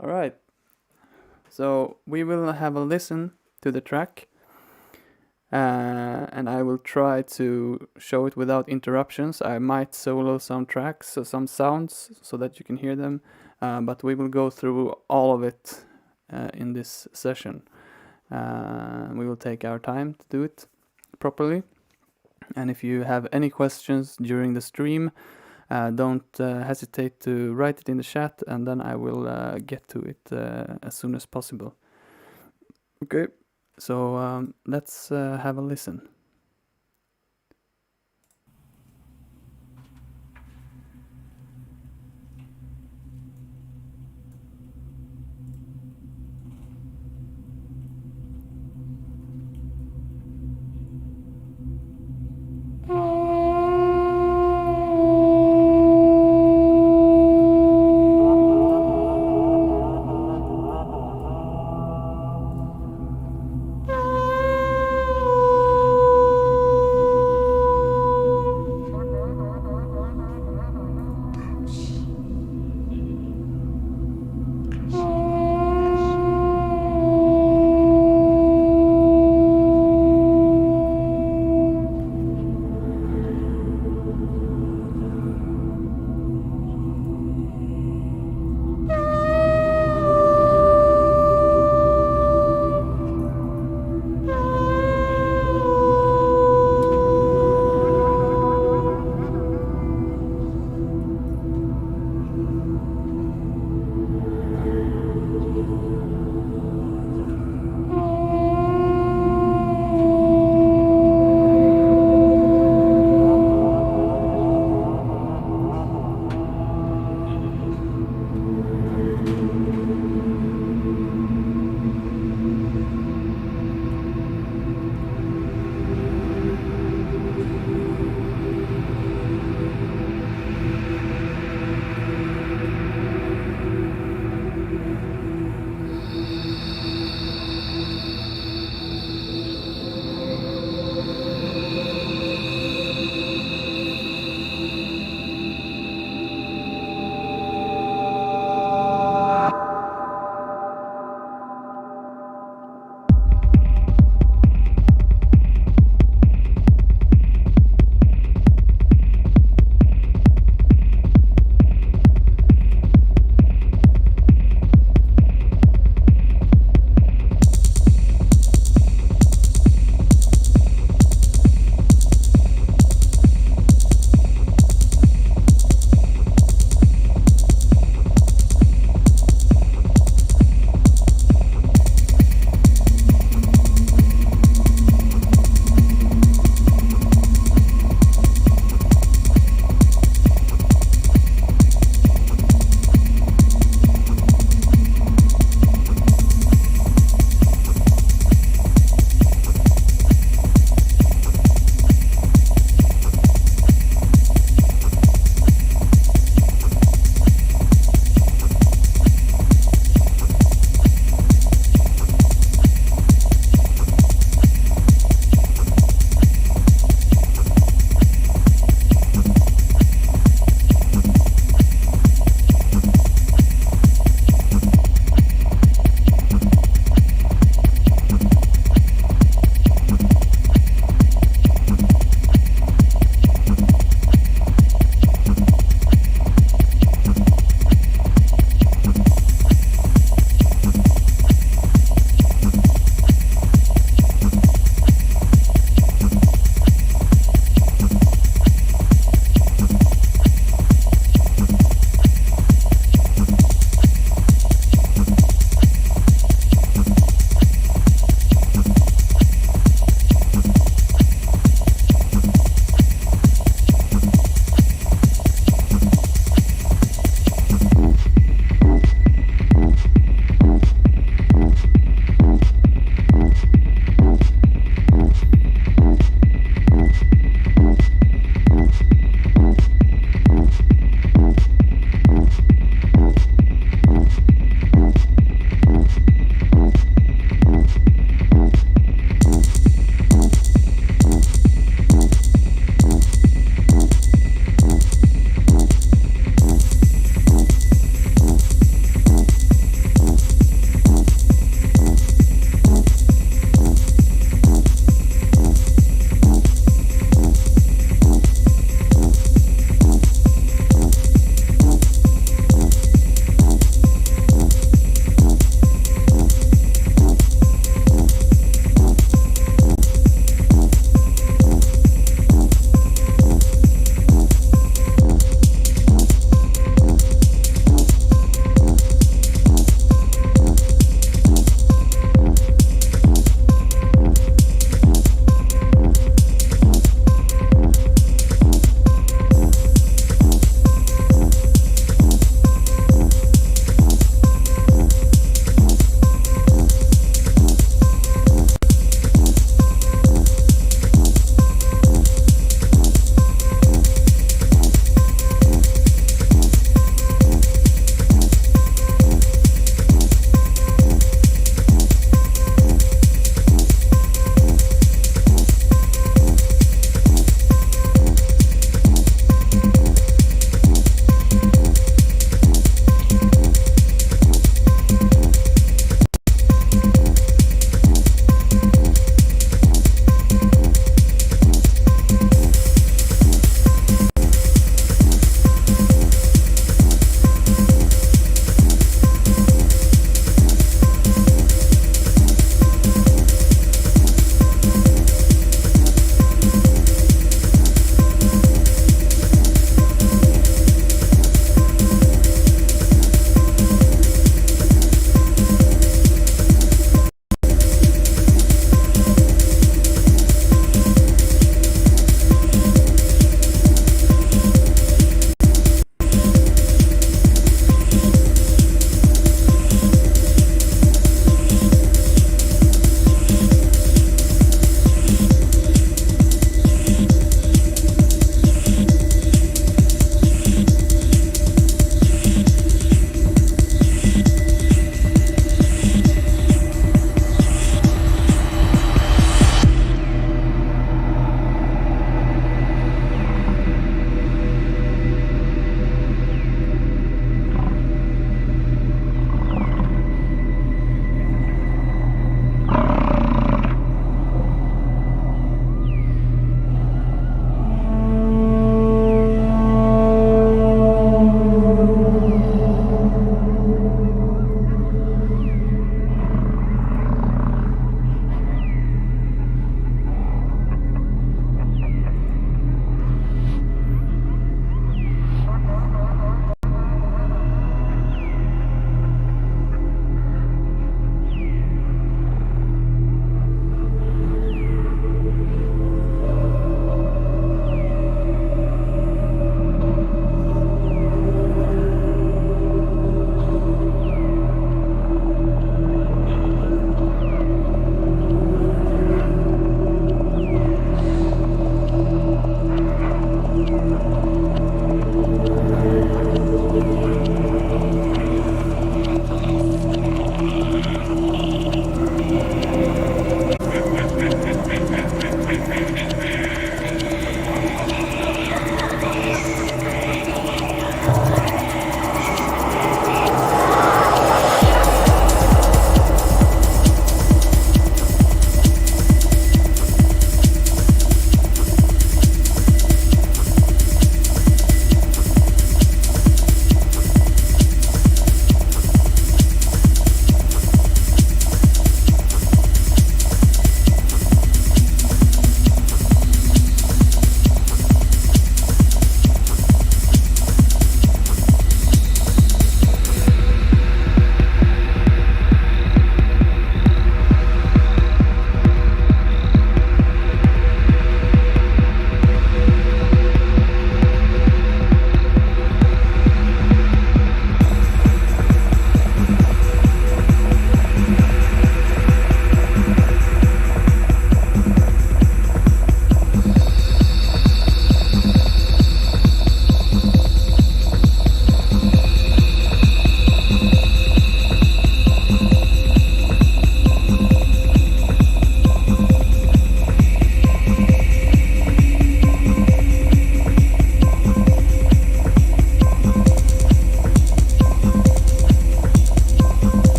All right. So we will have a listen to the track, and I will try to show it without interruptions. I might solo some tracks, so some sounds, so that you can hear them, but we will go through all of it in this session. We will take our time to do it properly. And if you have any questions during the stream, don't hesitate to write it in the chat, and then I will get to it as soon as possible. Okay, so let's have a listen.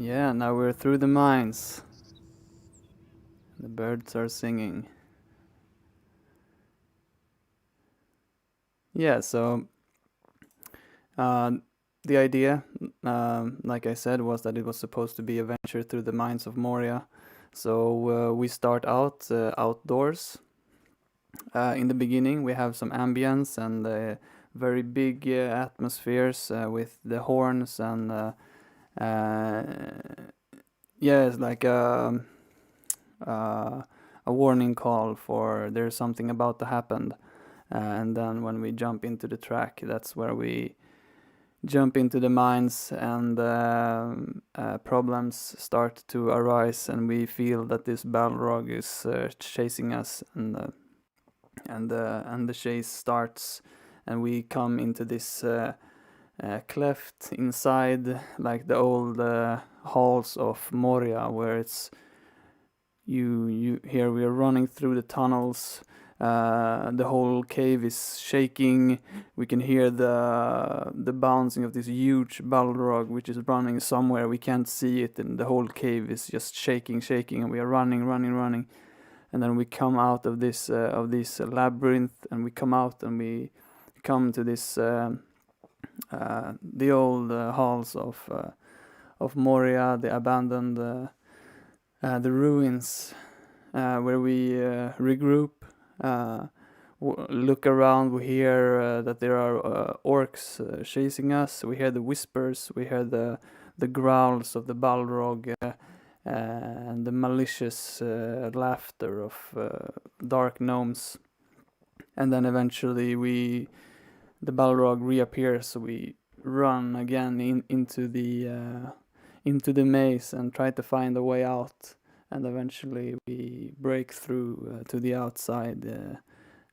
Yeah, now we're through the mines. The birds are singing. Yeah, so the idea, like I said, was that it was supposed to be a venture through the mines of Moria. So we start out outdoors. In the beginning, we have some ambience and very big atmospheres with the horns and yeah, it's like a warning call for there's something about to happen. And then when we jump into the track, that's where we jump into the mines and problems start to arise, and we feel that this Balrog is chasing us, and the chase starts, and we come into this cleft inside, like the old halls of Moria, where it's you here we are running through the tunnels. The whole cave is shaking. We can hear the bouncing of this huge Balrog, which is running somewhere. We can't see it, and the whole cave is just shaking, and we are running. And then we come out of this labyrinth, and we come out, and we come to this the old halls of Moria, the abandoned, the ruins, where we regroup. Look around, we hear that there are orcs chasing us. We hear the whispers, we hear the growls of the Balrog, and the malicious laughter of dark gnomes. And then eventually the Balrog reappears, so we run again into the maze and try to find a way out. And eventually we break through to the outside,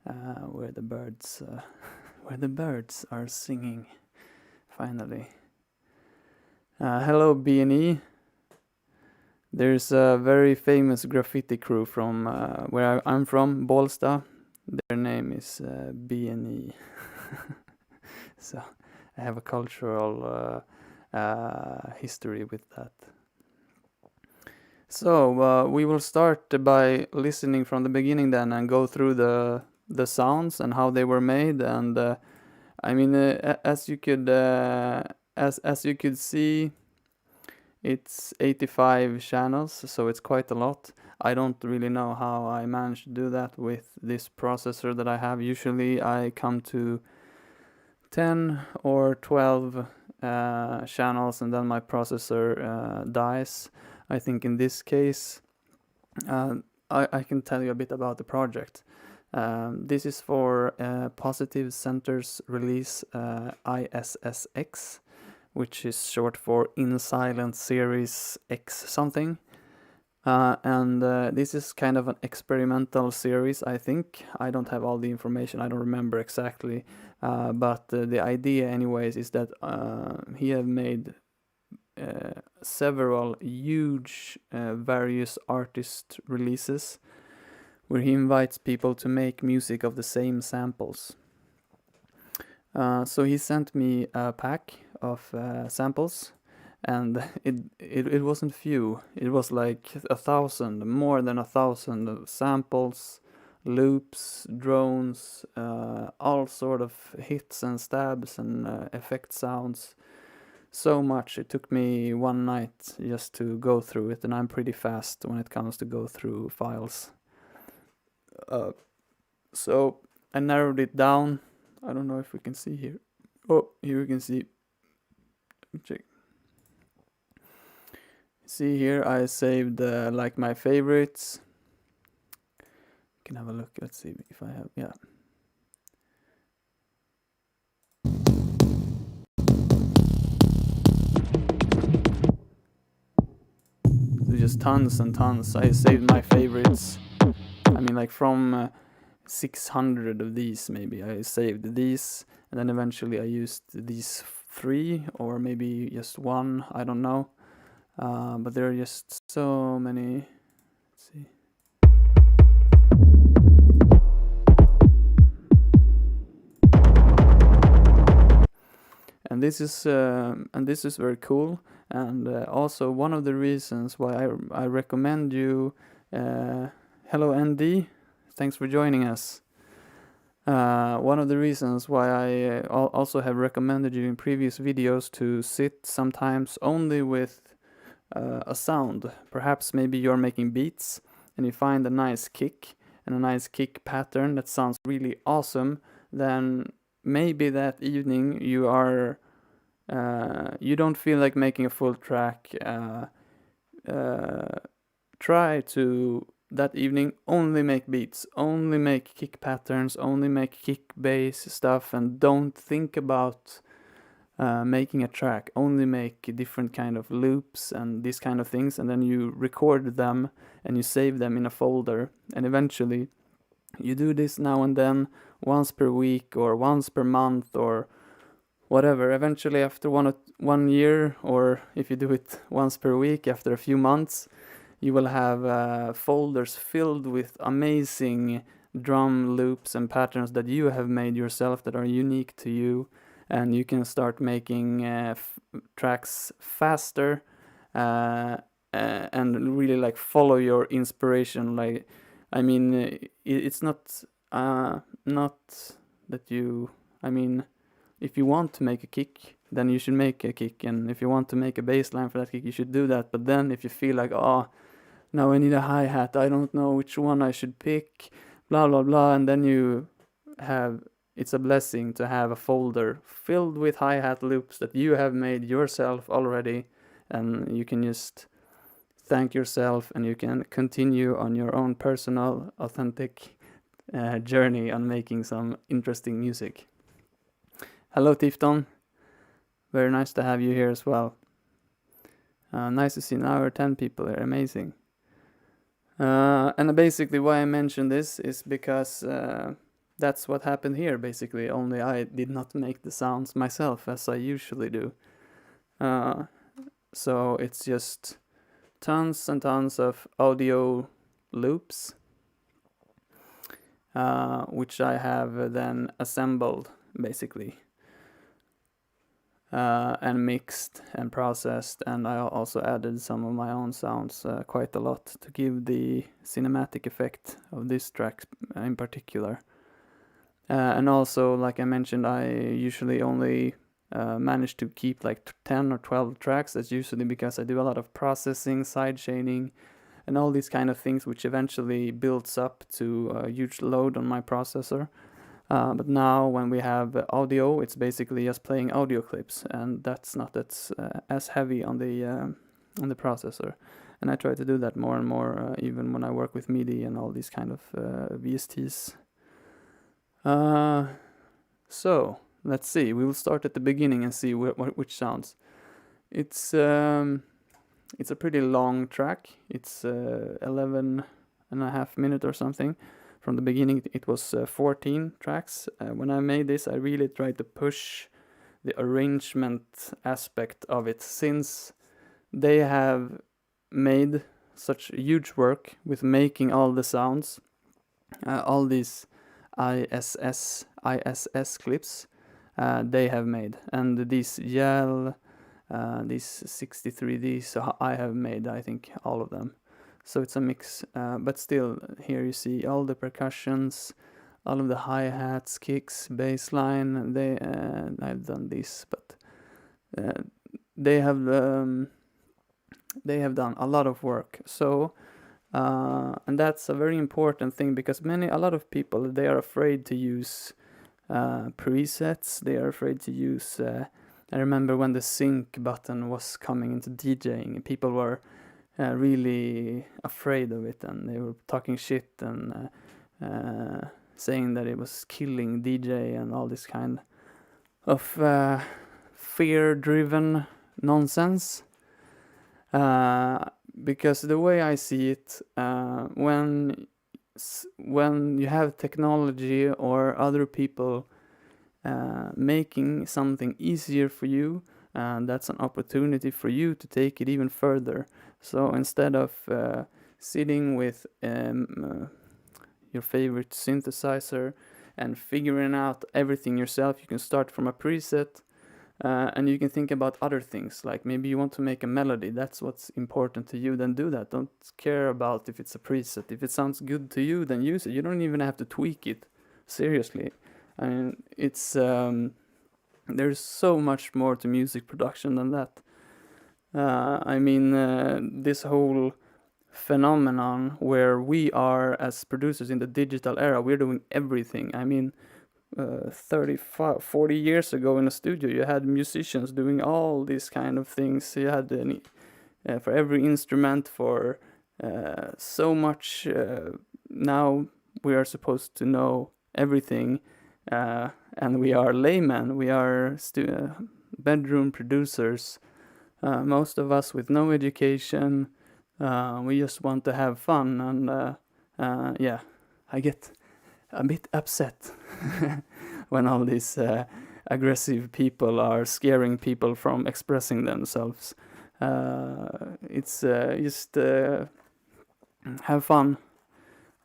where the birds are singing. Finally, hello B&E. There's a very famous graffiti crew from where I'm from, Bålsta. Their name is B&E. So I have a cultural history with that. So we will start by listening from the beginning then, and go through the sounds and how they were made. And I mean, as you could see, it's 85 channels, so it's quite a lot. I don't really know how I managed to do that with this processor that I have. Usually I come to 10 or 12 channels, and then my processor dies. I think in this case, I can tell you a bit about the project. This is for Positive Center's release, ISSXI, which is short for In Silent Series X something. And this is kind of an experimental series, I think. I don't have all the information, I don't remember exactly. But the idea anyways is that he have made several huge various artist releases where he invites people to make music of the same samples. So he sent me a pack of samples, and it wasn't few. It was like 1,000, more than 1,000 samples, loops, drones, all sort of hits and stabs and effect sounds. So much. It took me one night just to go through it, and I'm pretty fast when it comes to go through files. So I narrowed it down. I don't know if we can see here. Oh, here we can see. Let me check. See here, I saved like my favorites. You can have a look. Let's see if I have. Yeah. Just tons and tons. I saved my favorites. I mean, like from 600 of these, maybe I saved these, and then eventually I used these 3 or maybe just 1. I don't know. But there are just so many. Let's see. And This is very cool, and also one of the reasons why I recommend you. Hello, ND. Thanks for joining us. One of the reasons why I also have recommended you in previous videos to sit sometimes only with a sound. Perhaps maybe you're making beats and you find a nice kick and a nice kick pattern that sounds really awesome. Then maybe that evening you don't feel like making a full track. Try to that evening only make beats, only make kick patterns, only make kick bass stuff, and don't think about making a track. Only make different kind of loops and these kind of things, and then you record them and you save them in a folder, and eventually you do this now and then, once per week or once per month or whatever. Eventually after 1 year, or if you do it once per week, after a few months, you will have folders filled with amazing drum loops and patterns that you have made yourself that are unique to you, and you can start making tracks faster and really like follow your inspiration. Like, I mean, it's not that you, I mean, if you want to make a kick, then you should make a kick, and if you want to make a bass line for that kick, you should do that. But then if you feel like, oh, now I need a hi-hat, I don't know which one I should pick, blah blah blah, and then you have, it's a blessing to have a folder filled with hi-hat loops that you have made yourself already, and you can just thank yourself and you can continue on your own personal, authentic journey on making some interesting music. Hello, Tifton. Very nice to have you here as well. Nice to see now 10 people here. Amazing. And basically why I mentioned this is because that's what happened here, basically. Only I did not make the sounds myself, as I usually do. So it's just tons and tons of audio loops, which I have then assembled, basically. And mixed and processed, and I also added some of my own sounds quite a lot to give the cinematic effect of this track in particular. And also, like I mentioned, I usually only manage to keep like 10 or 12 tracks. That's usually because I do a lot of processing, sidechaining, and all these kind of things, which eventually builds up to a huge load on my processor. But now when we have audio, it's basically just playing audio clips, and that's not as heavy on the processor. And I try to do that more and more, even when I work with MIDI and all these kind of VSTs. So let's see. We will start at the beginning and see which sounds. It's a pretty long track. It's 11 and a half minutes or something. From the beginning, it was 14 tracks. When I made this, I really tried to push the arrangement aspect of it, since they have made such huge work with making all the sounds, all these ISS clips they have made, and these YAL, these 63Ds, I have made, I think, all of them. So it's a mix, but still, here you see all the percussions, all of the hi-hats, kicks, bass line. I've done this, but they have done a lot of work. So, and that's a very important thing, because a lot of people, they are afraid to use presets. They are afraid to use. I remember when the sync button was coming into DJing, people were really afraid of it, and they were talking shit and saying that it was killing DJ and all this kind of fear-driven nonsense. Because the way I see it, when you have technology or other people making something easier for you, that's an opportunity for you to take it even further. So instead of sitting with your favorite synthesizer and figuring out everything yourself, you can start from a preset, And you can think about other things, like maybe you want to make a melody. That's what's important to you. Then do that. Don't care about if it's a preset. If it sounds good to you, then use it. You don't even have to tweak it. Seriously, I mean, it's there's so much more to music production than that. I mean, this whole phenomenon where we are as producers in the digital era, we're doing everything. I mean, 35, 40 years ago in a studio, you had musicians doing all these kind of things. You had for every instrument, for so much. Now we are supposed to know everything, and we are laymen. We are bedroom producers. Most of us with no education. We just want to have fun, and yeah, I get a bit upset when all these aggressive people are scaring people from expressing themselves. It's just have fun,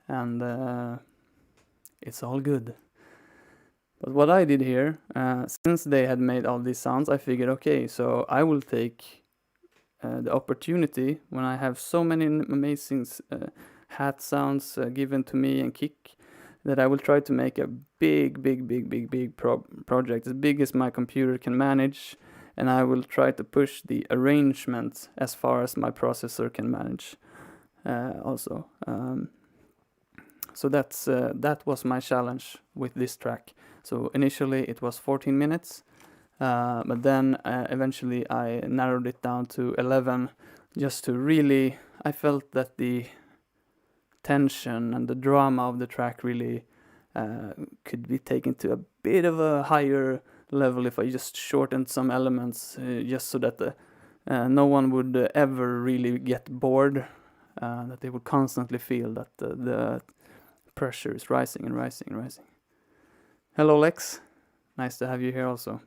and it's all good. But what I did here, since they had made all these sounds, I figured, okay, so I will take the opportunity when I have so many amazing hat sounds given to me and kick, that I will try to make a big project, as big as my computer can manage, and I will try to push the arrangement as far as my processor can manage also. So that was my challenge with this track. So initially it was 14 minutes, but then eventually I narrowed it down to 11, just to really, I felt that the tension and the drama of the track really could be taken to a bit of a higher level if I just shortened some elements, just so that no one would ever really get bored, that they would constantly feel that the pressure is rising and rising and rising. Hello Lex, nice to have you here also.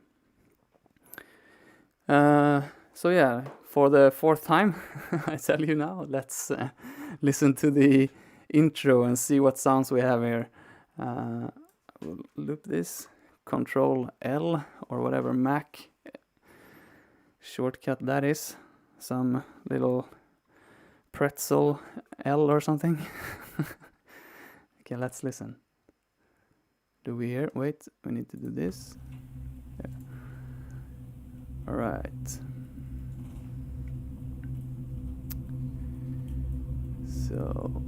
So yeah, for the fourth time, I tell you now, let's listen to the intro and see what sounds we have here. We'll loop this, Control L or whatever Mac shortcut that is, some little pretzel L or something. Okay, let's listen. Do we hear? Wait, we need to do this. Yeah. All right. So,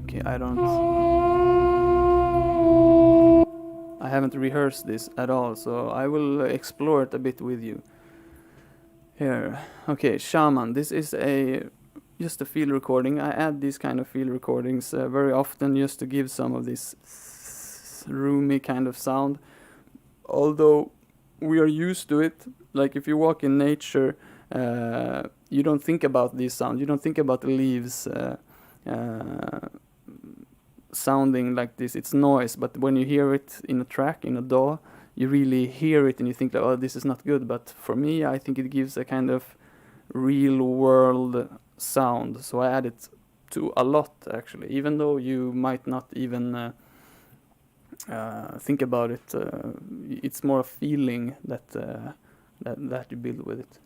okay, I haven't rehearsed this at all, so I will explore it a bit with you. Here, okay, Shaman. This is just a field recording. I add these kind of field recordings very often just to give some of this roomy kind of sound. Although we are used to it, like if you walk in nature, you don't think about these sounds. You don't think about the leaves sounding like this. It's noise, but when you hear it in a track, in a DAW, you really hear it and you think like, oh, this is not good. But for me, I think it gives a kind of real world sound. So I add it to a lot, actually, even though you might not even think about it. It's more a feeling that you build with it.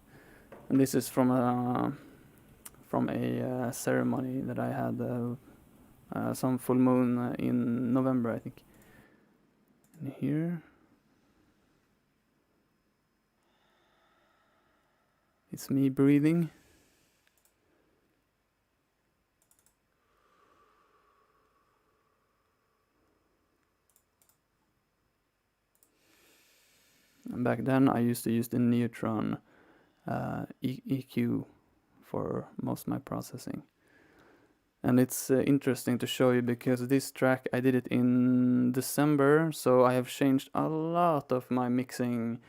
And this is from a ceremony that I had some full moon in November, I think. And here it's me breathing. And back then I used to use the Neutron EQ for most of my processing. And it's interesting to show you because this track I did it in December, so I have changed a lot of my mixing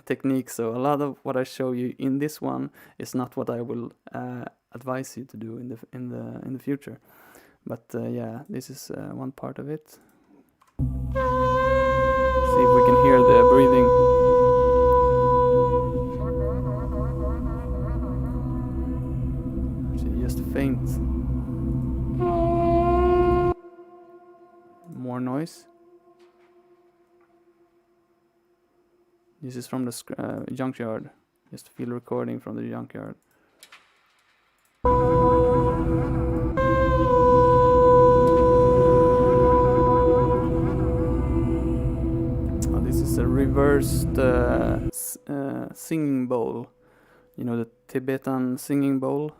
techniques. So a lot of what I show you in this one is not what I will advise you to do in the future. But yeah, this is one part of it. See if we can hear the breathing. Actually, just faint. More noise. This is from the junkyard, just a field recording from the junkyard. Oh, this is a reversed singing bowl. You know, the Tibetan singing bowl?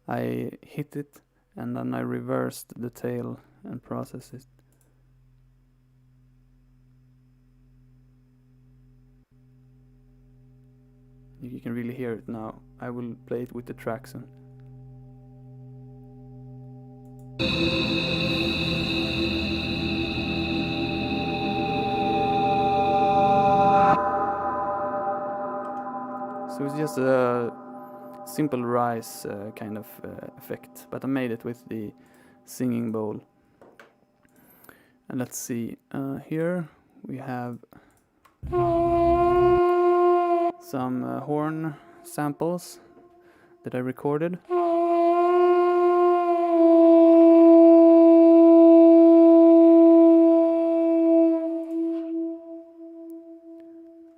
I hit it and then I reversed the tail and processed it. You can really hear it now. I will play it with the tracks and so it's just a simple rise kind of effect, but I made it with the singing bowl. And let's see, here we have some horn samples that I recorded.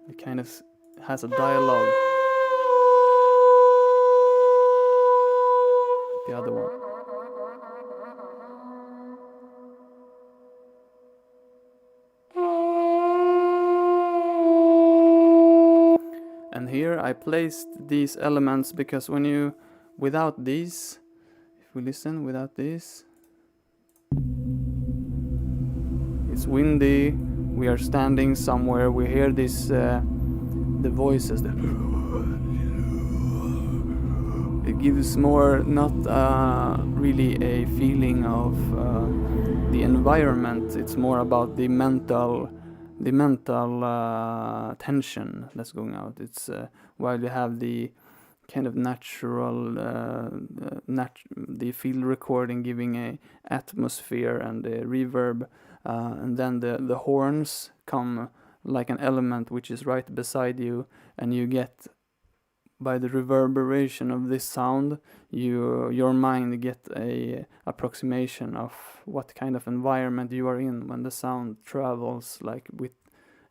It kind of has a dialogue. The other one. And here I placed these elements because when you, without these, if we listen without these, it's windy, we are standing somewhere, we hear this, the voices, it gives more, not really a feeling of the environment, it's more about the mental tension that's going out. It's while you have the kind of natural, the field recording giving a atmosphere and a reverb, and then the horns come like an element which is right beside you, and you get, by the reverberation of this sound, your mind get a approximation of what kind of environment you are in when the sound travels, like with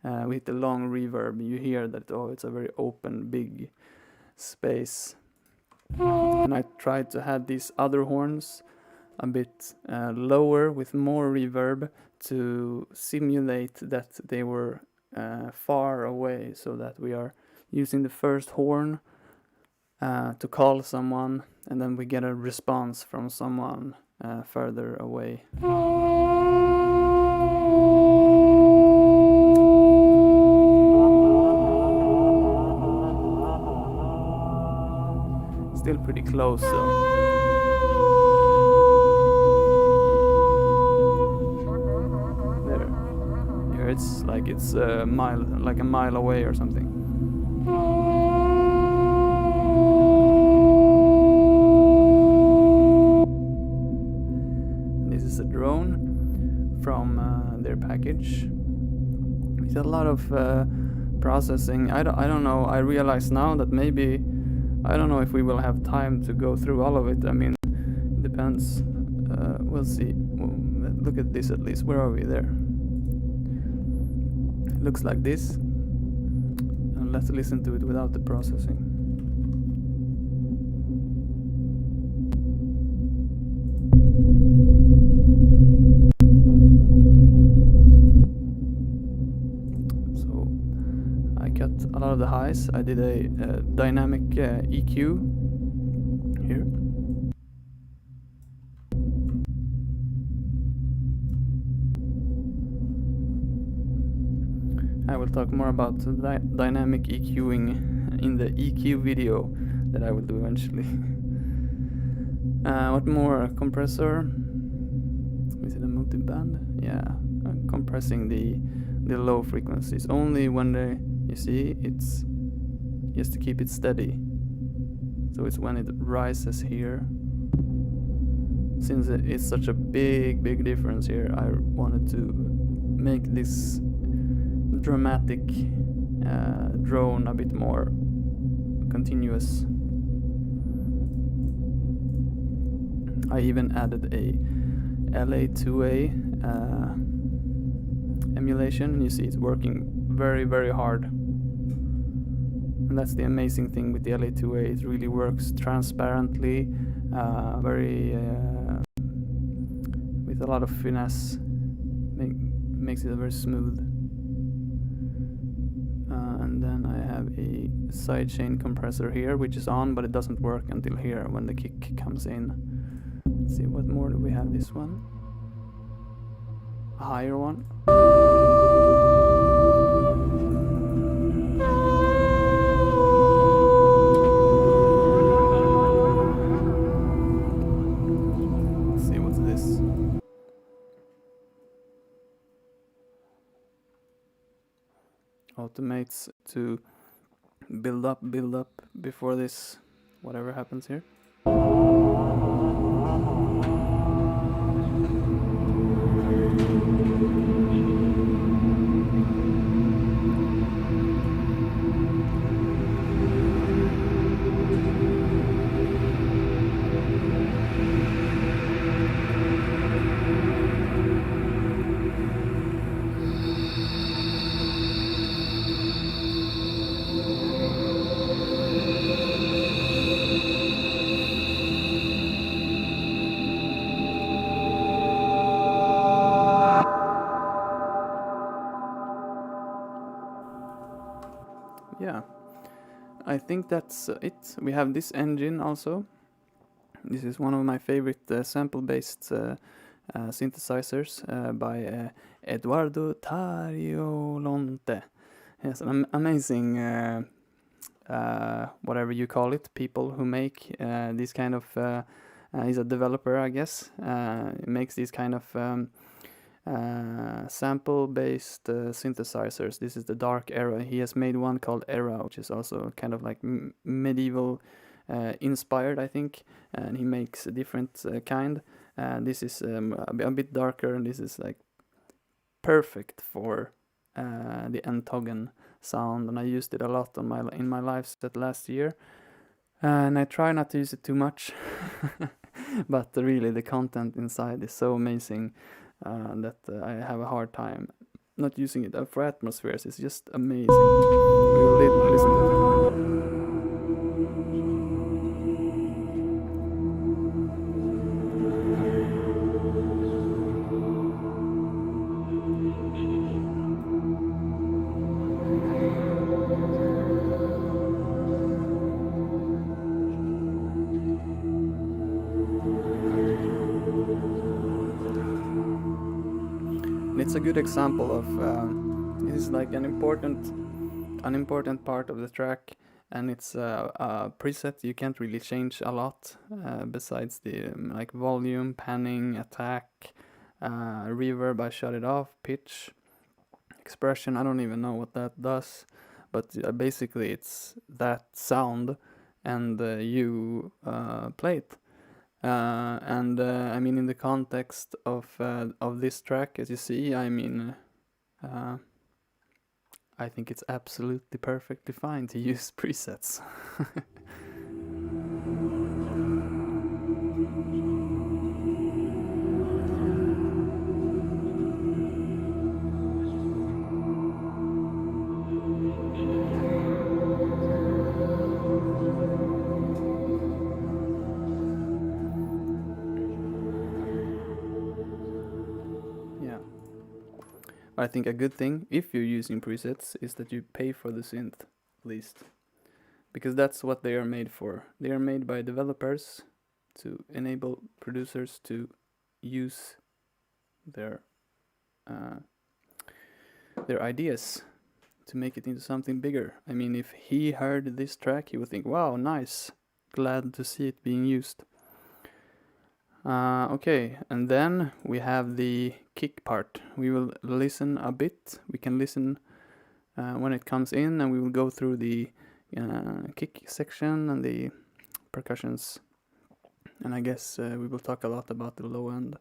the long reverb. You hear that, oh, it's a very open, big space. And I tried to have these other horns a bit lower with more reverb to simulate that they were far away, so that we are using the first horn to call someone, and then we get a response from someone further away. Still pretty close though. There. Here it's like it's a mile away or something. A drone from their package. It's a lot of processing. I don't know. I realize now that maybe I don't know if we will have time to go through all of it. I mean, it depends. We'll see. Look at this at least. Where are we? There. It looks like this. And let's listen to it without the processing. A lot of the highs. I did a dynamic EQ here. I will talk more about dynamic EQing in the EQ video that I will do eventually. What more? Compressor. Is it a multiband? Yeah, compressing the low frequencies only when they. You see, it's just to keep it steady. So it's when it rises here. Since it's such a big difference here, I wanted to make this dramatic drone a bit more continuous. I even added a LA2A emulation, and you see it's working very hard. And that's the amazing thing with the LA2A. It really works transparently, very with a lot of finesse. Makes it very smooth. And then I have a sidechain compressor here, which is on, but it doesn't work until here when the kick comes in. Let's see, what more do we have? This one, a higher one. Let's see, what's this? Automates to build up before this, whatever happens here. Yeah, I think that's it. We have this engine also. This is one of my favorite sample-based synthesizers by Eduardo Tariolonte. Yes, an amazing, whatever you call it, people who make these kind of, he's a developer, I guess, makes these kind of sample-based synthesizers. This is the Dark Era. He has made one called Era, which is also kind of like medieval inspired, I think, and he makes a different kind. This is a bit darker, and this is like perfect for the Ntogn sound, and I used it a lot on in my live set last year, and I try not to use it too much, but really the content inside is so amazing that I have a hard time not using it. For atmospheres, it's just amazing. We'll listen to it. It's a good example of this is like an important part of the track, and it's a preset you can't really change a lot besides the like volume, panning, attack, reverb. I shut it off, pitch, expression. I don't even know what that does, but basically it's that sound, and you play it. I mean, in the context of this track, as you see, I mean, I think it's absolutely perfectly fine to use presets. I think a good thing, if you're using presets, is that you pay for the synth, at least. Because that's what they are made for. They are made by developers to enable producers to use their ideas to make it into something bigger. I mean, if he heard this track, he would think, wow, nice, glad to see it being used. Okay, and then we have the kick part. We will listen a bit. We can listen when it comes in, and we will go through the kick section and the percussions. And I guess we will talk a lot about the low end.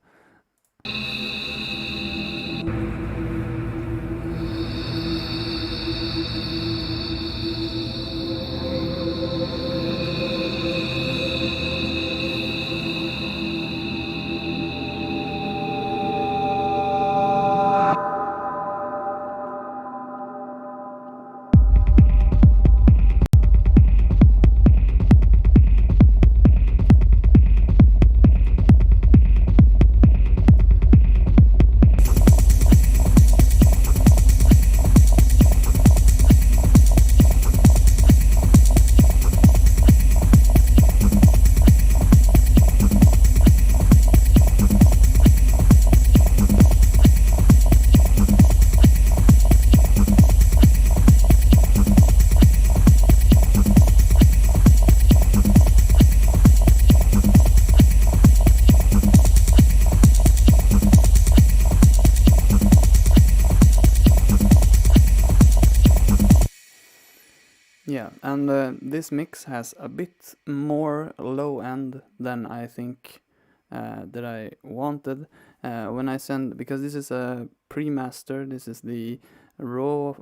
Yeah, and this mix has a bit more low end than I think that I wanted. When I send, because this is a pre-master, this is the raw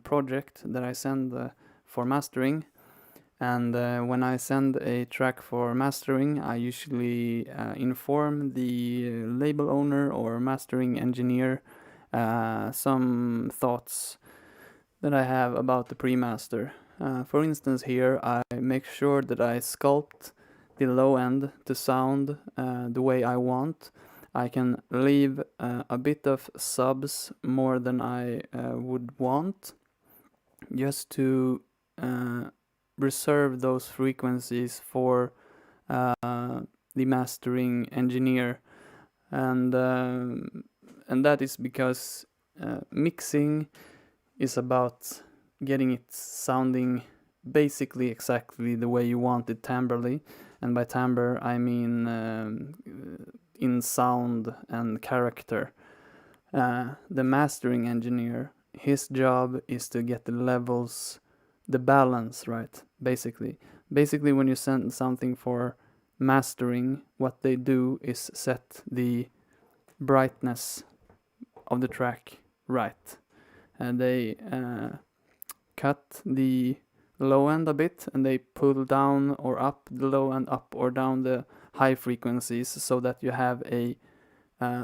project that I send for mastering. And when I send a track for mastering, I usually inform the label owner or mastering engineer some thoughts that I have about the pre-master. For instance, here I make sure that I sculpt the low end to sound the way I want. I can leave a bit of subs more than I would want, just to reserve those frequencies for the mastering engineer, and that is because mixing is about getting it sounding basically exactly the way you want it timbrally, and by timbre I mean in sound and character. The mastering engineer, his job is to get the levels, the balance right, basically. When you send something for mastering, what they do is set the brightness of the track right, and they cut the low end a bit, and they pull down or up the low end, up or down the high frequencies, so that you have a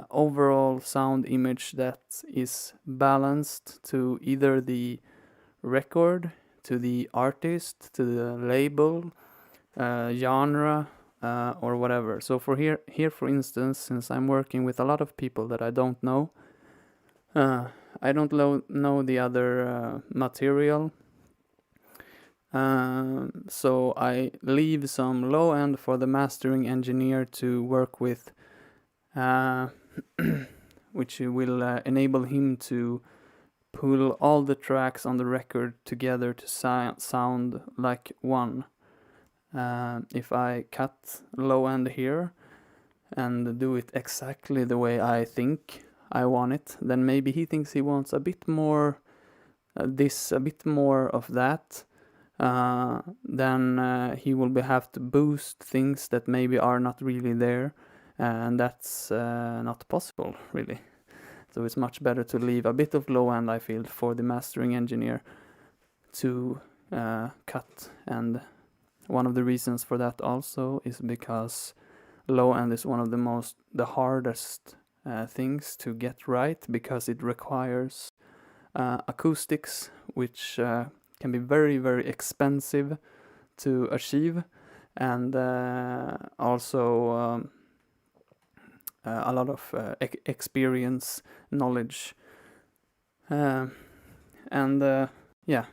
overall sound image that is balanced to either the record, to the artist, to the label, genre, or whatever. So for here for instance, since I'm working with a lot of people that I don't know, I don't know the other material, so I leave some low end for the mastering engineer to work with, which will enable him to pull all the tracks on the record together to sound like one. If I cut low end here and do it exactly the way I think I want it, then maybe he thinks he wants a bit more this, a bit more of that. Then he will have to boost things that maybe are not really there, and that's not possible, really. So it's much better to leave a bit of low end, I feel, for the mastering engineer to cut. And one of the reasons for that also is because low end is one of the hardest things to get right, because it requires acoustics, which can be very, very expensive to achieve, and also a lot of experience, knowledge, and yeah.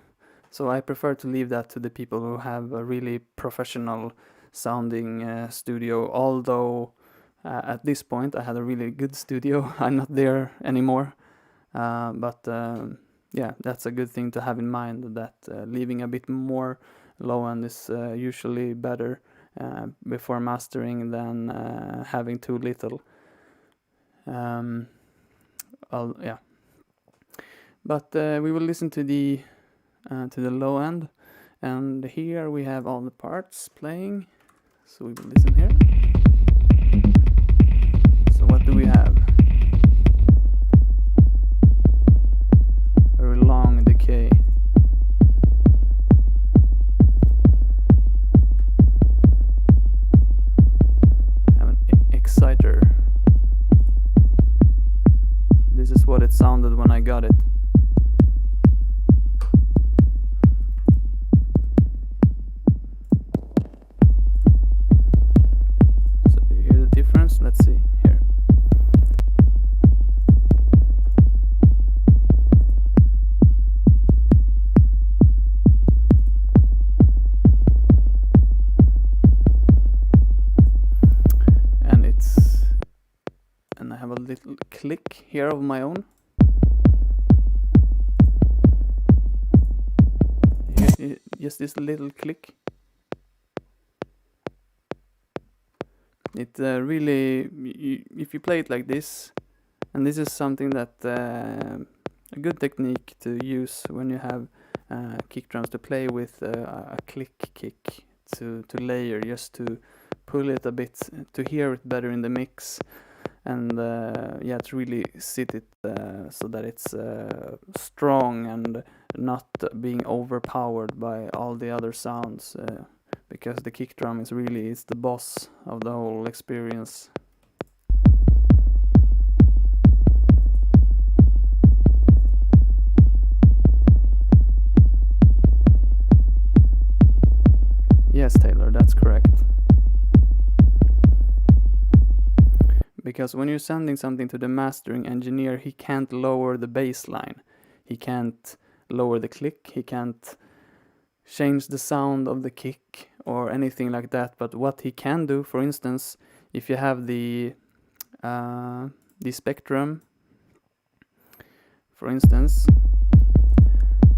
So I prefer to leave that to the people who have a really professional sounding studio, although at this point I had a really good studio. I'm not there anymore, but yeah, that's a good thing to have in mind, that leaving a bit more low end is usually better before mastering than having too little. Yeah, but we will listen to the low end, and here we have all the parts playing, so we will listen here. So what do we have? Very long decay. Have an exciter. This is what it sounded when I got it. So you hear the difference? Let's see here. And I have a little click here of my own. Just this little click. It really, if you play it like this, and this is something that a good technique to use when you have kick drums to play with a click kick to layer, just to pull it a bit, to hear it better in the mix, and yeah, to really sit it so that it's strong and not being overpowered by all the other sounds, because the kick drum is really the boss of the whole experience. Yes, Taylor, that's correct. Because when you're sending something to the mastering engineer, he can't lower the bass line. He can't lower the click. He can't change the sound of the kick or anything like that. But what he can do, for instance, if you have the spectrum, for instance,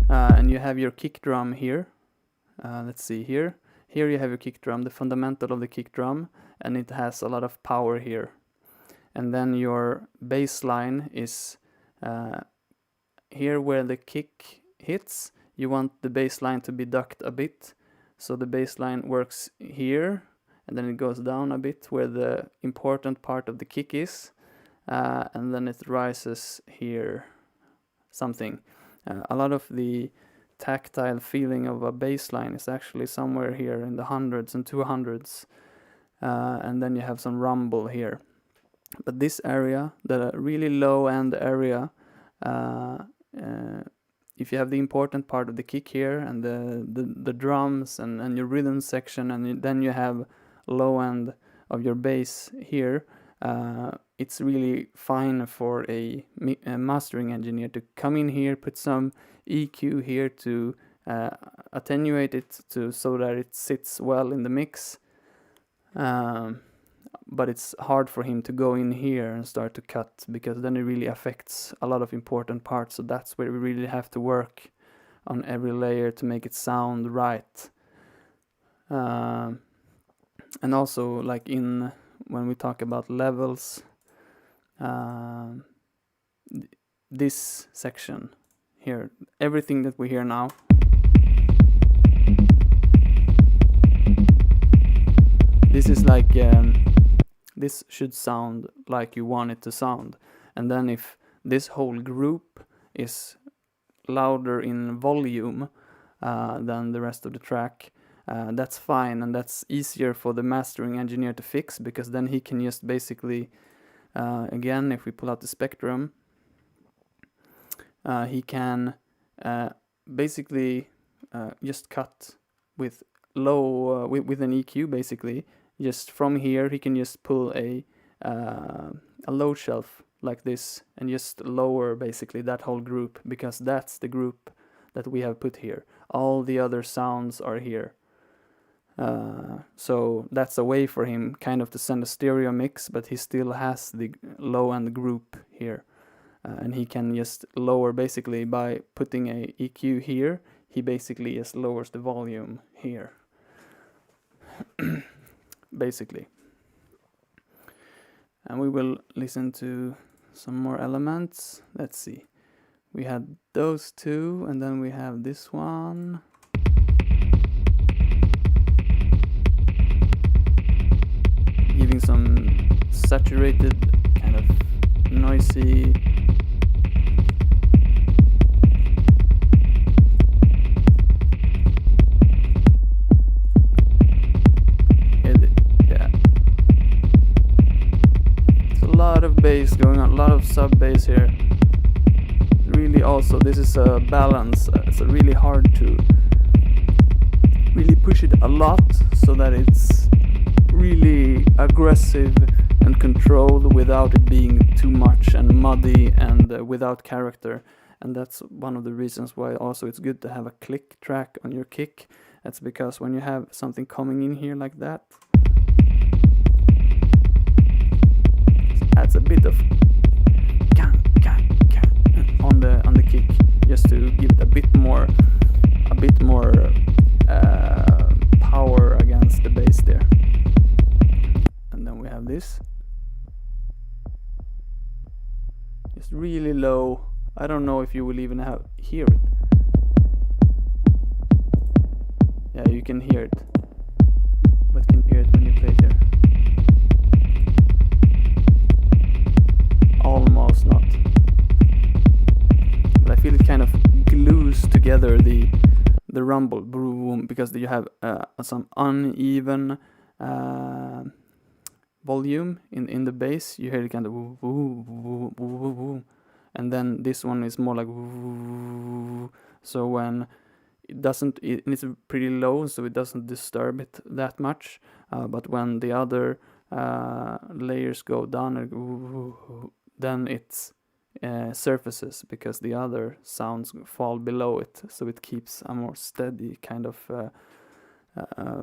and you have your kick drum here. Let's see here. Here you have your kick drum, the fundamental of the kick drum, and it has a lot of power here. And then your bass line is here where the kick hits. You want the bass line to be ducked a bit, so the bass line works here, and then it goes down a bit where the important part of the kick is, and then it rises here, something. A lot of the tactile feeling of a bass line is actually somewhere here in the hundreds and 200s, and then you have some rumble here. But this area, the really low end area, if you have the important part of the kick here and the drums and your rhythm section, and then you have low end of your bass here, it's really fine for a mastering engineer to come in here, put some EQ here to attenuate it so that it sits well in the mix. But it's hard for him to go in here and start to cut, because then it really affects a lot of important parts. So that's where we really have to work on every layer to make it sound right. And also, like when we talk about levels, this section here, everything that we hear now, this is like this should sound like you want it to sound. And then if this whole group is louder in volume than the rest of the track, that's fine, and that's easier for the mastering engineer to fix, because then he can just basically, again, if we pull out the spectrum, he can basically just cut with low, with an EQ basically. Just from here, he can just pull a low shelf like this and just lower basically that whole group, because that's the group that we have put here. All the other sounds are here. So that's a way for him kind of to send a stereo mix, but he still has the low end group here. And he can just lower basically by putting a EQ here. He basically just lowers the volume here. Basically. And we will listen to some more elements. Let's see. We had those two, and then we have this one. Giving some saturated, kind of noisy. Lot of bass going on, a lot of sub bass here. Really, also this is a balance. It's really hard to really push it a lot so that it's really aggressive and controlled without it being too much and muddy and without character. And that's one of the reasons why also it's good to have a click track on your kick. That's because when you have something coming in here like that, adds a bit of on the kick, just to give it a bit more power against the bass there. And then we have this, just really low. I don't know if you will even hear it. you can hear it. But can you hear it when you play it here? Almost not. But I feel it kind of glues together the rumble, boom, because you have some uneven volume in the bass. You hear it kind of woo, woo, woo, woo, woo, and then this one is more like woo. So when it doesn't, it's pretty low, so it doesn't disturb it that much. But when the other layers go down, then it's surfaces, because the other sounds fall below it, so it keeps a more steady kind of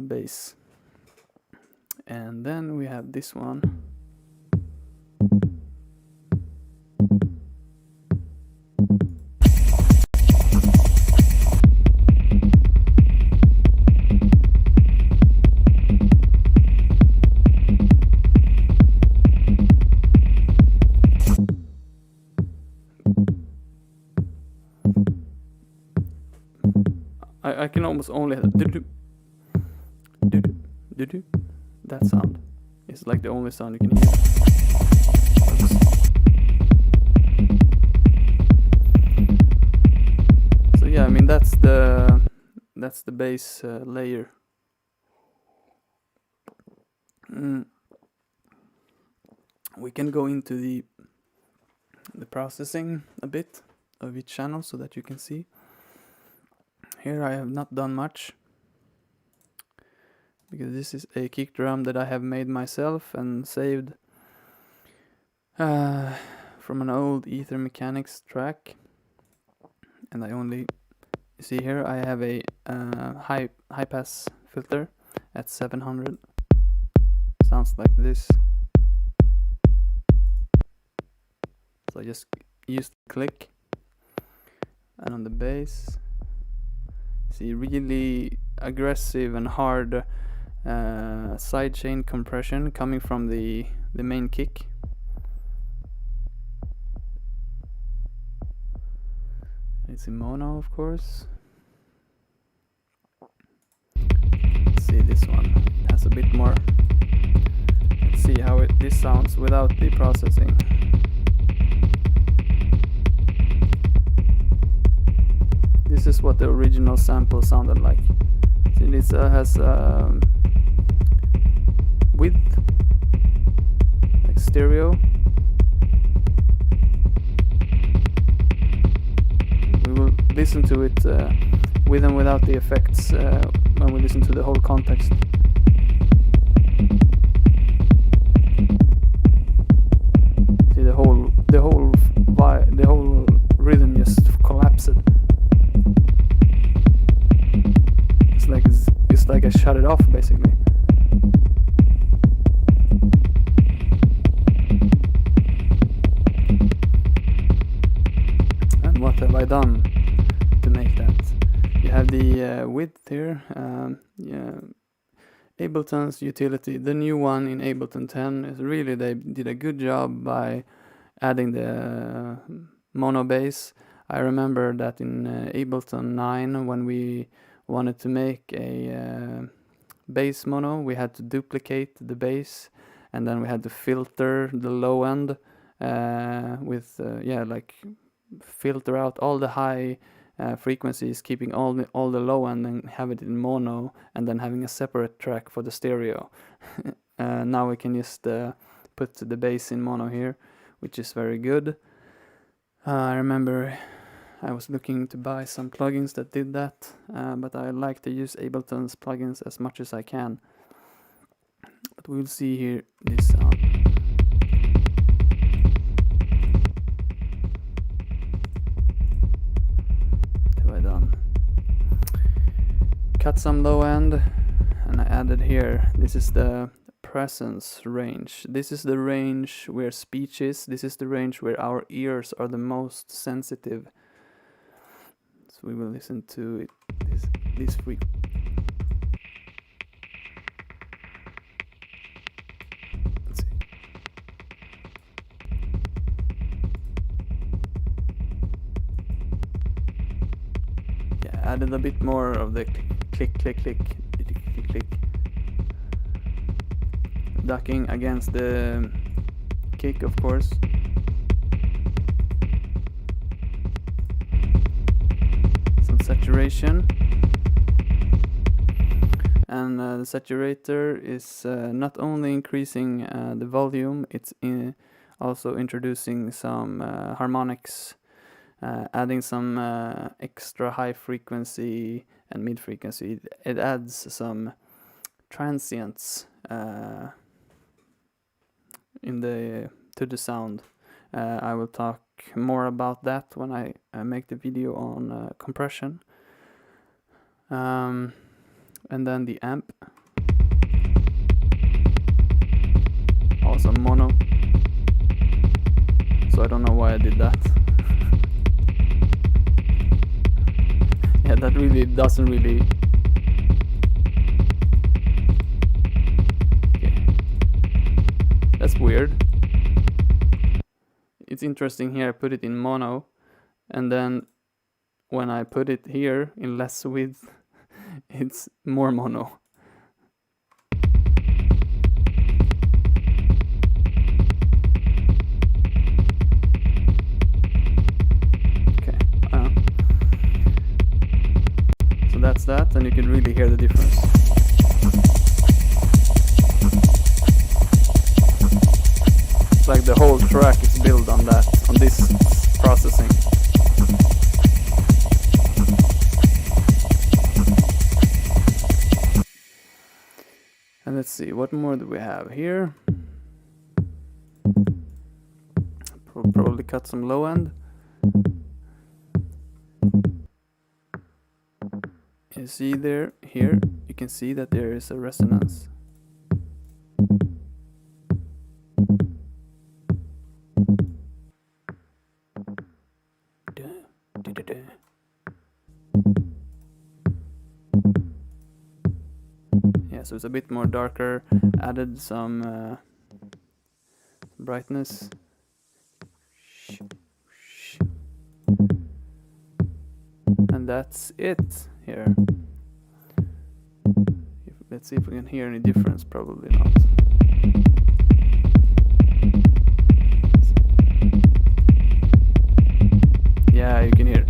bass. And then we have this one. I can almost only have that sound. It's like the only sound you can hear. So yeah, I mean that's the bass layer. We can go into the processing a bit of each channel so that you can see. Here I have not done much, because this is a kick drum that I have made myself and saved from an old Ether Mechanics track. And I only see here I have a high pass filter at 700. Sounds like this. So I just use the click, and on the bass, see really aggressive and hard sidechain compression coming from the main kick. It's in mono, of course. Let's see, this one has a bit more. Let's see how this sounds without the processing. This is what the original sample sounded like. See, this has width, like stereo. We will listen to it with and without the effects when we listen to the whole context. See, the whole rhythm just collapsed. It's like I shut it off, basically. And what have I done to make that? You have the width here. Yeah, Ableton's utility, the new one in Ableton 10, is really, they did a good job by adding the mono bass. I remember that in Ableton 9, when we wanted to make a bass mono, we had to duplicate the bass, and then we had to filter the low end with like filter out all the high frequencies, keeping all the low end, and have it in mono, and then having a separate track for the stereo. Now we can just put the bass in mono here, which is very good. I remember I was looking to buy some plugins that did that, but I like to use Ableton's plugins as much as I can. But we'll see here this sound. What have I done? Cut some low end, and I added here. This is the presence range. This is the range where speech is. This is the range where our ears are the most sensitive. So we will listen to it, this freak. Let's see. Yeah, added a bit more of the click, click, click if you click. Ducking against the kick, of course. Some saturation. And the saturator is not only increasing the volume, it's also introducing some harmonics, adding some extra high frequency and mid frequency. It adds some transients to the sound. I will talk more about that when I make the video on compression. And then the amp, also mono, so I don't know why I did that. Yeah, that really doesn't really... Okay. That's weird. It's interesting here, I put it in mono, and then when I put it here in less width, it's more mono. Okay, so that's that, and you can really hear the difference. It's like the whole track is built on that, on this processing. And let's see, what more do we have here? Probably cut some low end. You see here, you can see that there is a resonance. So it's a bit more darker, added some brightness. And that's it here. Let's see if we can hear any difference, probably not. Yeah, you can hear.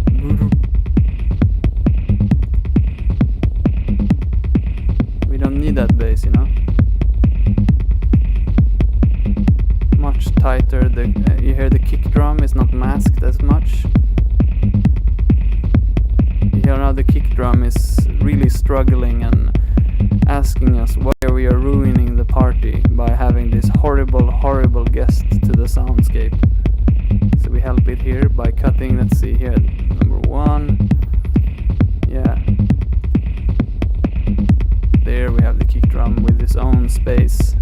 We don't need that bass, you know. Much tighter. You hear the kick drum is not masked as much. You hear now the kick drum is really struggling and asking us why we are ruining the party by having this horrible guest to the soundscape. So we help it here by cutting, let's see here, number 1. Yeah. There we have the kick drum with its own space.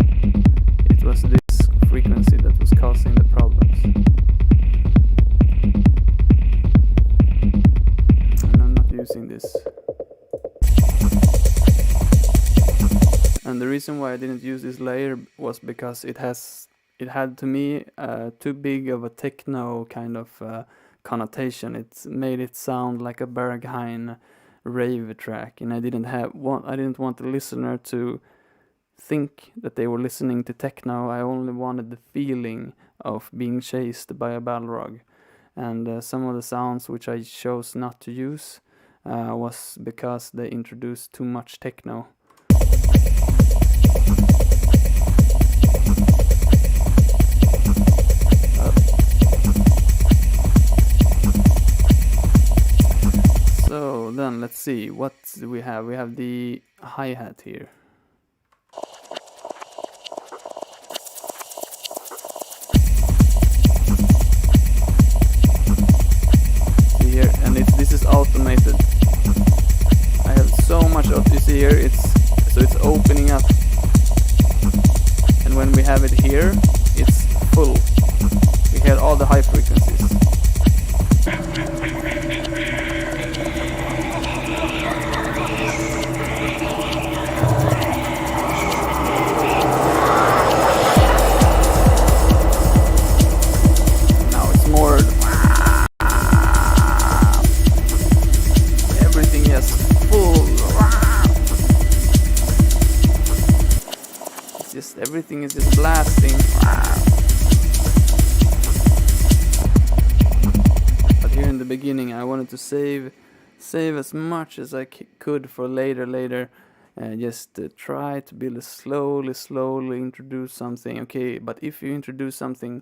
It was this frequency that was causing the problems. And I'm not using this. And the reason why I didn't use this layer was because it had to me too big of a techno kind of connotation. It made it sound like a Berghain rave track, and I didn't want the listener to think that they were listening to techno. I only wanted the feeling of being chased by a Balrog. And some of the sounds which I chose not to use was because they introduced too much techno. So then let's see, what do we have? We have the hi-hat here. See here, and this is automated. I have so much of, you see here, it's opening up. And when we have it here, it's full. We hear all the high frequencies. everything is just blasting. Wow. But here in the beginning I wanted to save as much as I could for later. Just try to build it slowly, introduce something. Okay, but if you introduce something,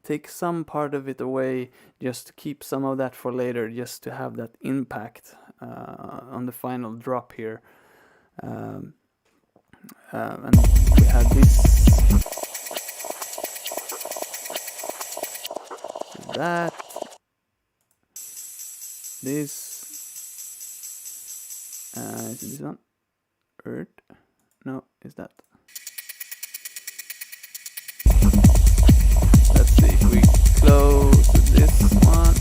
take some part of it away, just to keep some of that for later, just to have that impact on the final drop here. And we have this, that, this, is it this one? Earth? No, is that? Let's see if we close this one.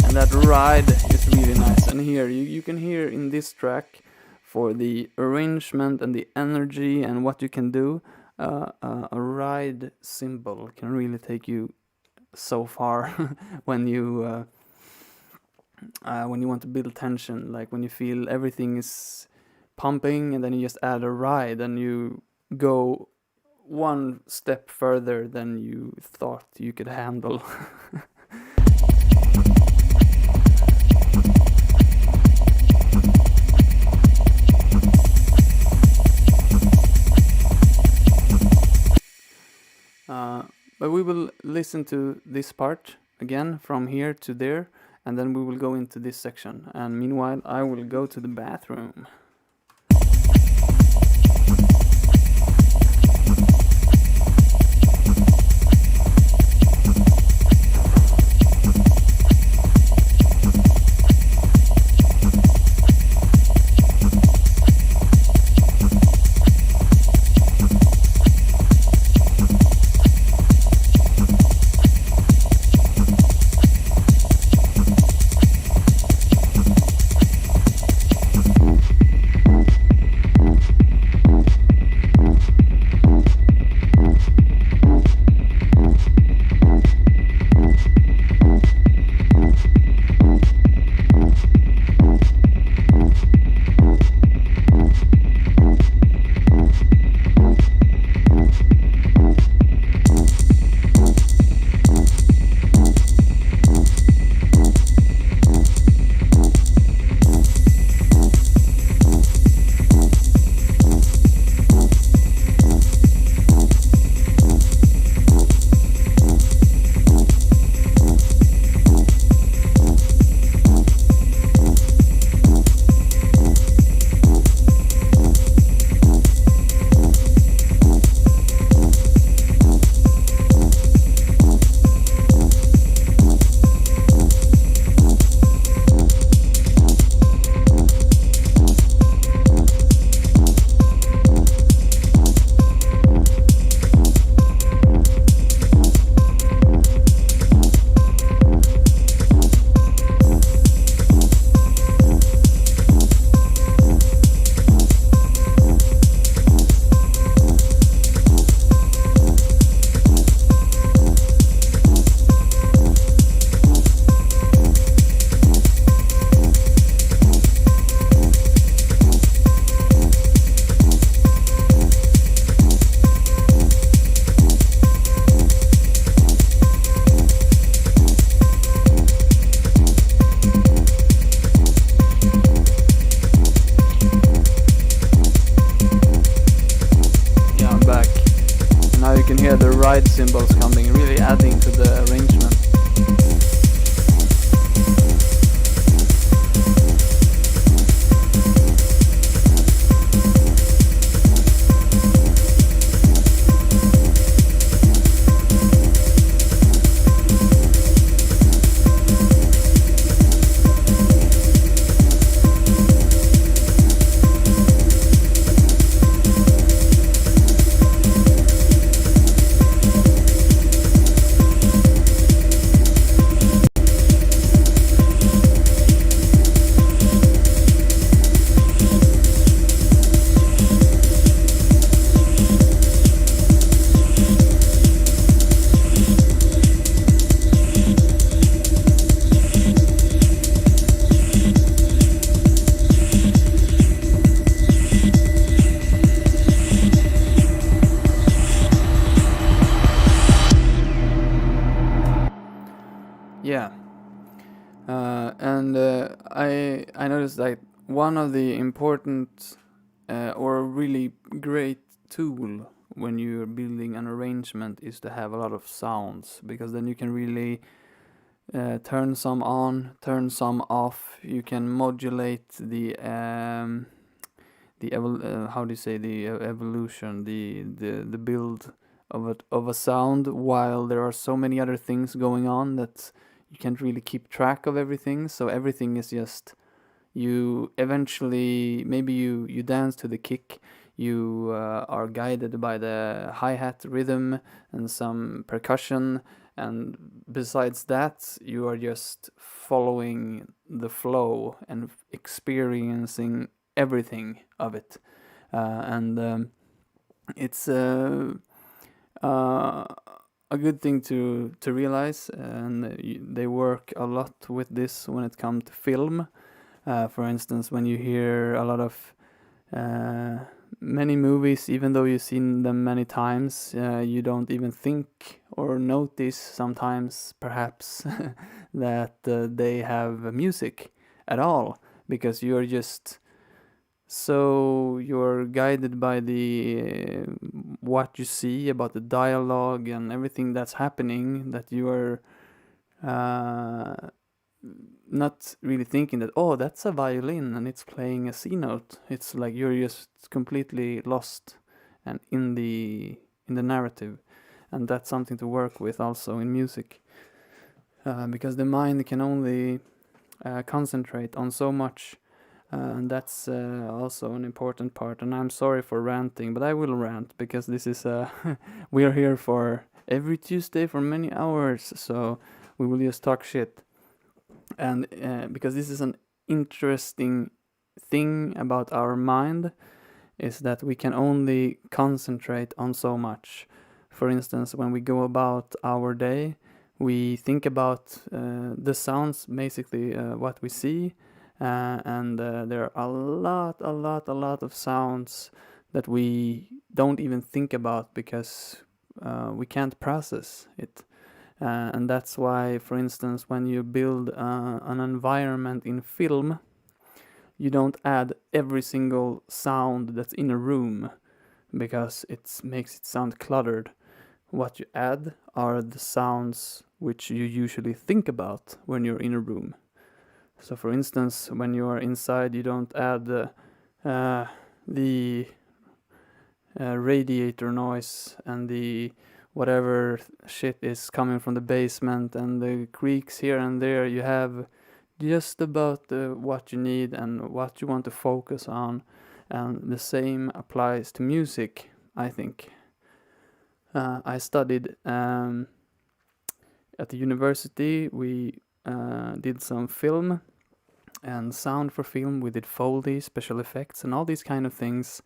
And that ride is really nice. And here you can hear in this track, for the arrangement and the energy and what you can do, a ride cymbal can really take you so far when you want to build tension, like when you feel everything is pumping and then you just add a ride and you go one step further than you thought you could handle. But we will listen to this part again from here to there, and then we will go into this section. And meanwhile, I will go to the bathroom. ride cymbals coming, really adding to the arrangement. Yeah. And I noticed that one of the important or really great tool when you're building an arrangement is to have a lot of sounds, because then you can really turn some on, turn some off. You can modulate the how do you say, the evolution, the build of a sound, while there are so many other things going on that you can't really keep track of everything. So everything is just, you eventually, maybe you dance to the kick, you are guided by the hi-hat rhythm and some percussion, and besides that you are just following the flow and experiencing everything of it. And it's a good thing to realize, and they work a lot with this when it comes to film. For instance, when you hear a lot of many movies, even though you've seen them many times, you don't even think or notice sometimes, perhaps, that they have music at all, because you're just so you're guided by the what you see about the dialogue and everything that's happening, that you are not really thinking that, oh, that's a violin and it's playing a C note. It's like you're just completely lost and in the narrative, and that's something to work with also in music, because the mind can only concentrate on so much, and that's also an important part. And I'm sorry for ranting, but I will rant, because this is we are here for every Tuesday for many hours, so we will just talk shit. And because this is an interesting thing about our mind, is that we can only concentrate on so much. For instance, when we go about our day, we think about the sounds, basically what we see, and there are a lot of sounds that we don't even think about, because we can't process it. And that's why, for instance, when you build an environment in film, you don't add every single sound that's in a room, because it makes it sound cluttered. What you add are the sounds which you usually think about when you're in a room. So, for instance, when you are inside, you don't add the radiator noise and the whatever shit is coming from the basement and the creaks here and there. You have just about what you need and what you want to focus on, and the same applies to music, I think. I studied at the university. We did some film and sound for film. We did Foley, special effects, and all these kind of things.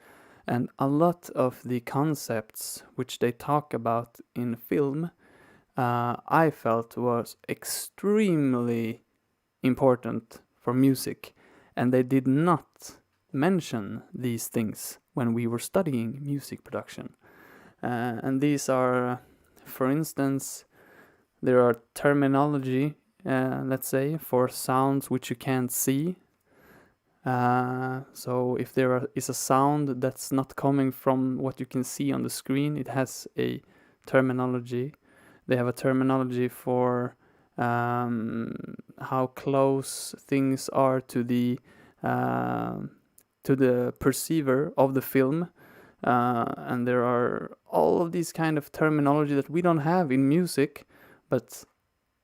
And a lot of the concepts which they talk about in film, I felt was extremely important for music. And they did not mention these things when we were studying music production. And these are, for instance, there are terminology, let's say, for sounds which you can't see. So if there is a sound that's not coming from what you can see on the screen, it has a terminology. They have a terminology for how close things are to the perceiver of the film, and there are all of these kind of terminology that we don't have in music, but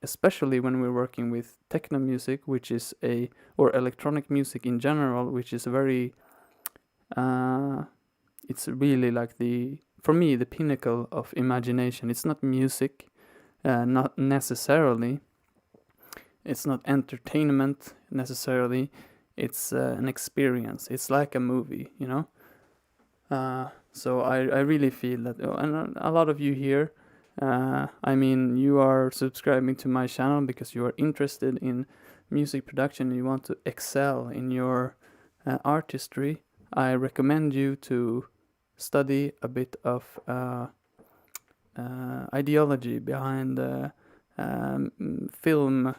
especially when we're working with techno music, which is or electronic music in general, which is very, it's really like for me, the pinnacle of imagination. It's not music, not necessarily. It's not entertainment necessarily. It's an experience. It's like a movie, you know? So I really feel that, and a lot of you here, I mean, you are subscribing to my channel because you are interested in music production and you want to excel in your artistry. I recommend you to study a bit of ideology behind film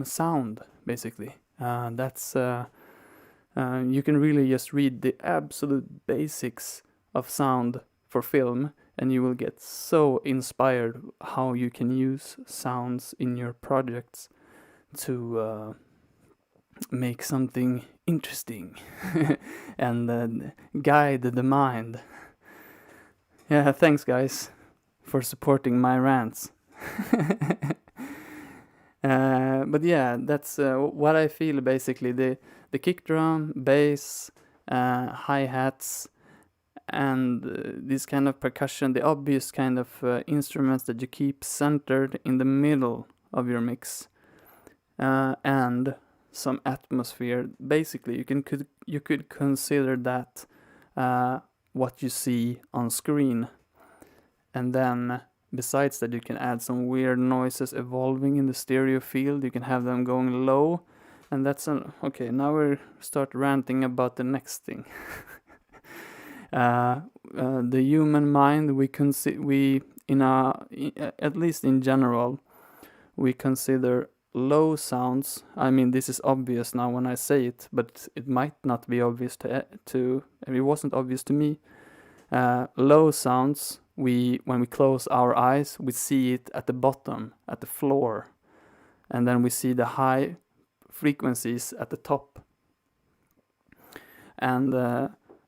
sound, basically. That's you can really just read the absolute basics of sound for film, and you will get so inspired how you can use sounds in your projects to make something interesting and guide the mind. Yeah, thanks guys for supporting my rants. But yeah, that's what I feel basically. The kick drum, bass, hi-hats, and this kind of percussion, the obvious kind of instruments that you keep centered in the middle of your mix, and some atmosphere. Basically, you could consider that what you see on screen, and then besides that, you can add some weird noises evolving in the stereo field. You can have them going low, and that's okay. Now we start ranting about the next thing. The human mind, at least in general, we consider low sounds. I mean, this is obvious now when I say it, but it might not be obvious to it wasn't obvious to me. Low sounds, when we close our eyes, we see it at the bottom, at the floor, and then we see the high frequencies at the top. And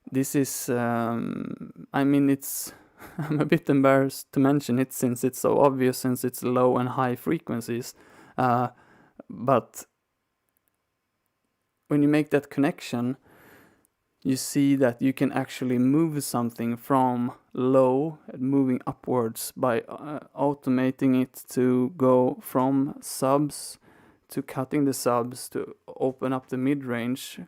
this is, I mean, it's, I'm a bit embarrassed to mention it since it's so obvious, since it's low and high frequencies. But when you make that connection, you see that you can actually move something from low and moving upwards by automating it to go from subs to cutting the subs to open up the mid-range,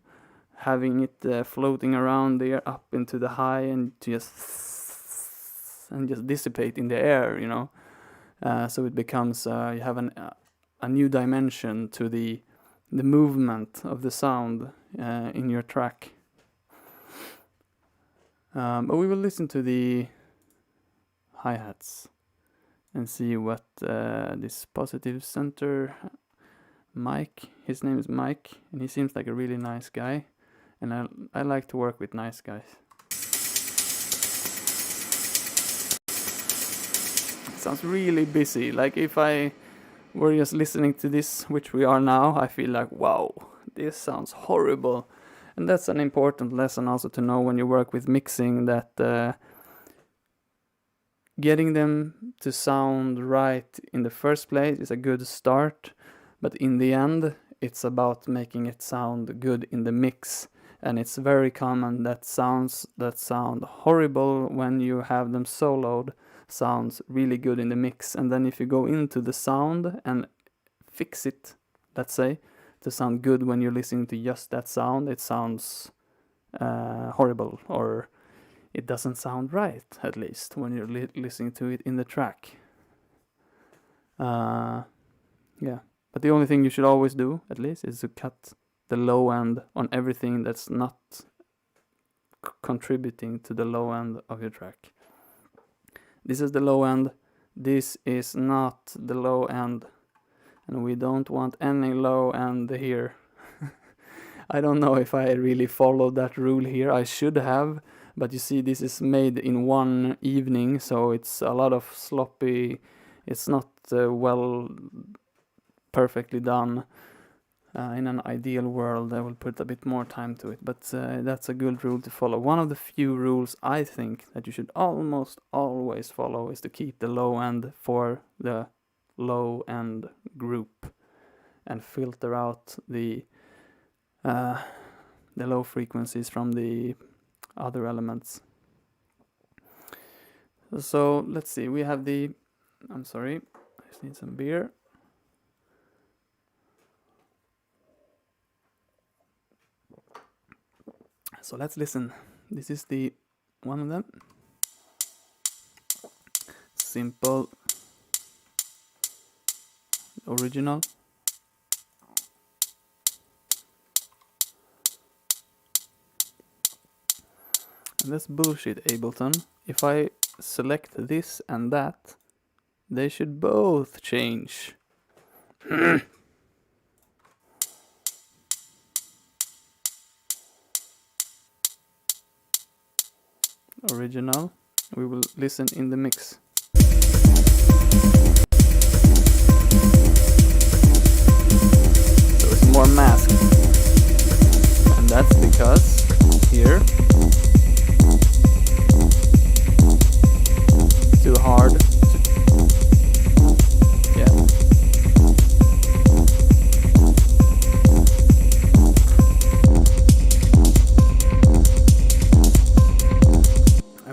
having it floating around there up into the high and just dissipate in the air, you know. So it becomes you have a new dimension to the movement of the sound in your track. But we will listen to the hi-hats and see what this positive center Mike, his name is Mike, and he seems like a really nice guy, and I like to work with nice guys. It sounds really busy. Like if I were just listening to this, which we are now, I feel like, wow, this sounds horrible. And that's an important lesson also to know when you work with mixing, that getting them to sound right in the first place is a good start, but in the end, it's about making it sound good in the mix. And it's very common that sounds that sound horrible when you have them soloed sounds really good in the mix. And then if you go into the sound and fix it, let's say, to sound good when you're listening to just that sound, it sounds horrible, or it doesn't sound right, at least when you're listening to it in the track. Yeah, but the only thing you should always do, at least, is to cut the low end on everything that's not contributing to the low end of your track. This is the low end. This is not the low end. And we don't want any low end here. I don't know if I really followed that rule here. I should have, but you see, this is made in one evening, so it's a lot of sloppy. It's not perfectly done. In an ideal world, I will put a bit more time to it, but that's a good rule to follow. One of the few rules I think that you should almost always follow is to keep the low end for the low end group and filter out the low frequencies from the other elements. So let's see, we have I'm sorry, I just need some beer. So let's listen. This is the one of them. Simple. Original. And that's bullshit, Ableton. If I select this and that, They should both change. Original. We will listen in the mix. So it's more masked. And that's because here it's too hard.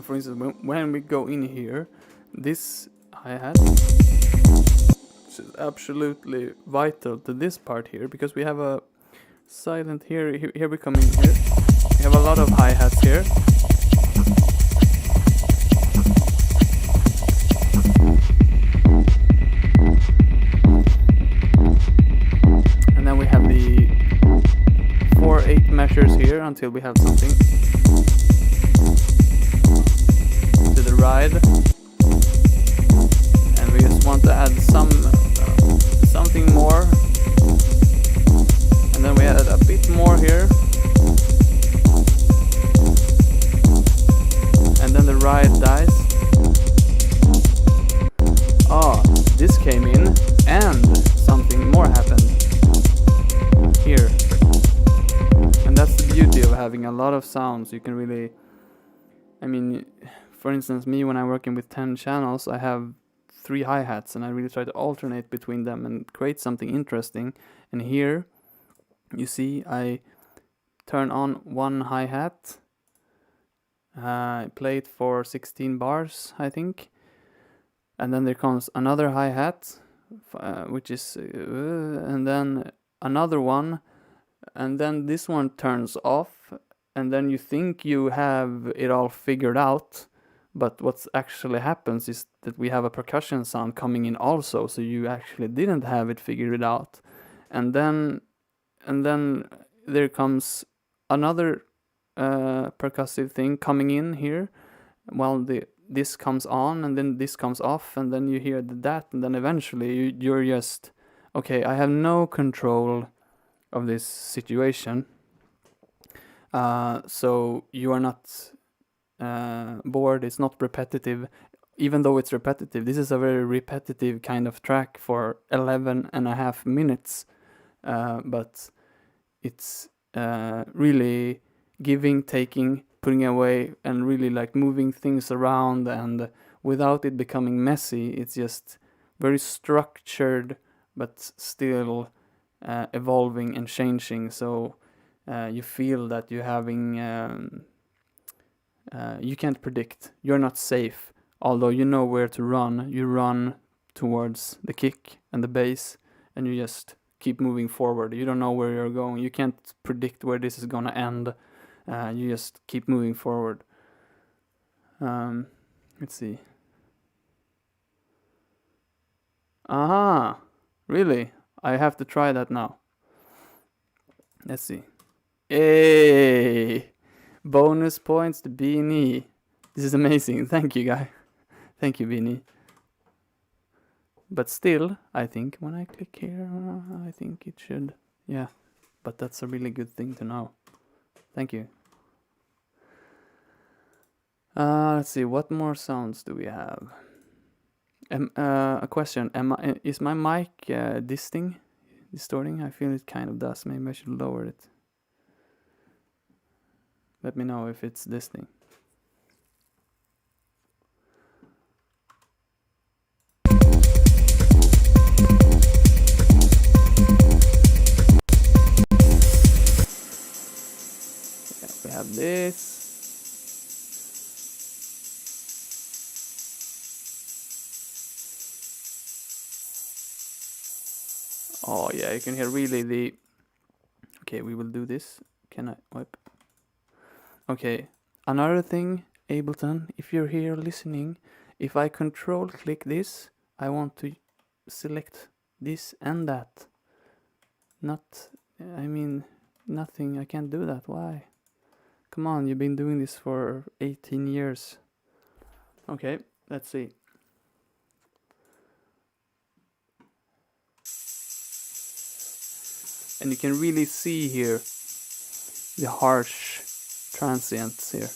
For instance, when we go in here, this hi-hat is absolutely vital to this part here, because we have a silent here. Here we come in here. We have a lot of hi-hats here. And then we have the 4/8 measures here until we have something to the ride, and we just want to add something more, and then we add a bit more here, and then the ride dies. Oh, this came in and something more happened here, and that's the beauty of having a lot of sounds. You can really, I mean, for instance, me, when I'm working with 10 channels, I have 3 hi-hats, and I really try to alternate between them and create something interesting. And here, you see, I turn on one hi-hat, play it for 16 bars, I think, and then there comes another hi-hat, which is, and then another one, and then this one turns off, and then you think you have it all figured out. But what actually happens is that we have a percussion sound coming in also, so you actually didn't have it figured out. And then there comes another percussive thing coming in here, while this comes on, and then this comes off, and then you hear that, and then eventually you're just, okay, I have no control of this situation. So you are not bored, it's not repetitive, even though it's repetitive. This is a very repetitive kind of track for 11.5 minutes, but it's really giving, taking, putting away, and really like moving things around, and without it becoming messy. It's just very structured, but still evolving and changing, so you feel that you're having you can't predict. You're not safe. Although you know where to run, you run towards the kick and the bass, and you just keep moving forward. You don't know where you're going. You can't predict where this is gonna end. You just keep moving forward. Let's see. Aha! Really? I have to try that now. Let's see. Hey! Bonus points to Beanie. This is amazing. Thank you, guy. Thank you, Beanie. But still, I think when I click here, I think it should. Yeah, but that's a really good thing to know. Thank you. Let's see, what more sounds do we have? A question. Is my mic distorting? I feel it kind of does. Maybe I should lower it. Let me know if it's this thing. Yeah, we have this. Oh yeah, you can hear really the... Okay, we will do this. Can I wipe? Okay, another thing, Ableton, if you're here listening, if I control click this, I want to select this and that. Not, I mean, nothing, I can't do that, why? Come on, you've been doing this for 18 years. Okay, let's see. and you can really see here the harsh transients here.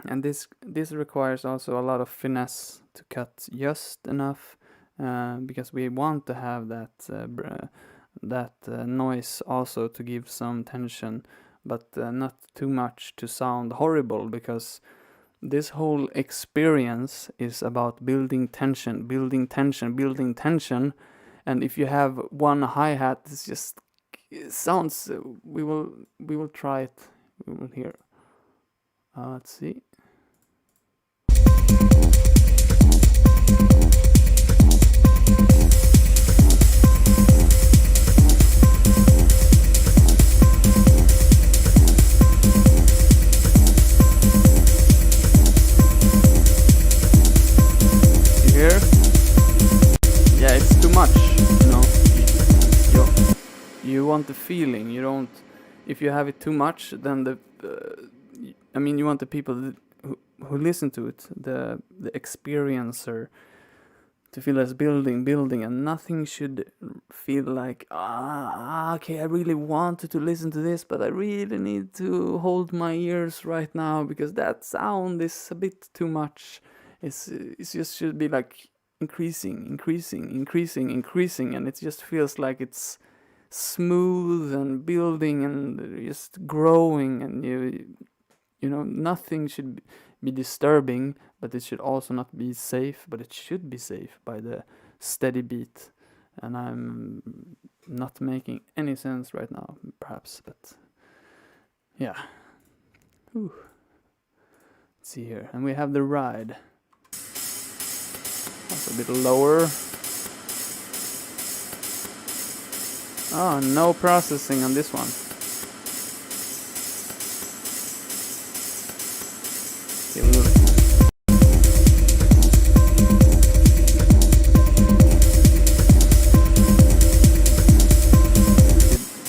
And this requires also a lot of finesse to cut just enough, because we want to have that noise also to give some tension, but not too much to sound horrible, because this whole experience is about building tension, building tension, building tension. And if you have one hi-hat, it sounds. We will try it. We will hear. Let's see. You want the feeling. You don't. If you have it too much, then you want the people who listen to it, the experiencer, to feel as building, and nothing should feel like okay, I really wanted to listen to this, but I really need to hold my ears right now because that sound is a bit too much. It just should be like increasing, and it just feels like it's smooth and building and just growing, and you know, nothing should be disturbing, but it should also not be safe, but it should be safe by the steady beat. And I'm not making any sense right now, perhaps, but yeah. Whew. Let's see here, and we have the ride. That's a bit lower. Oh, no processing on this one.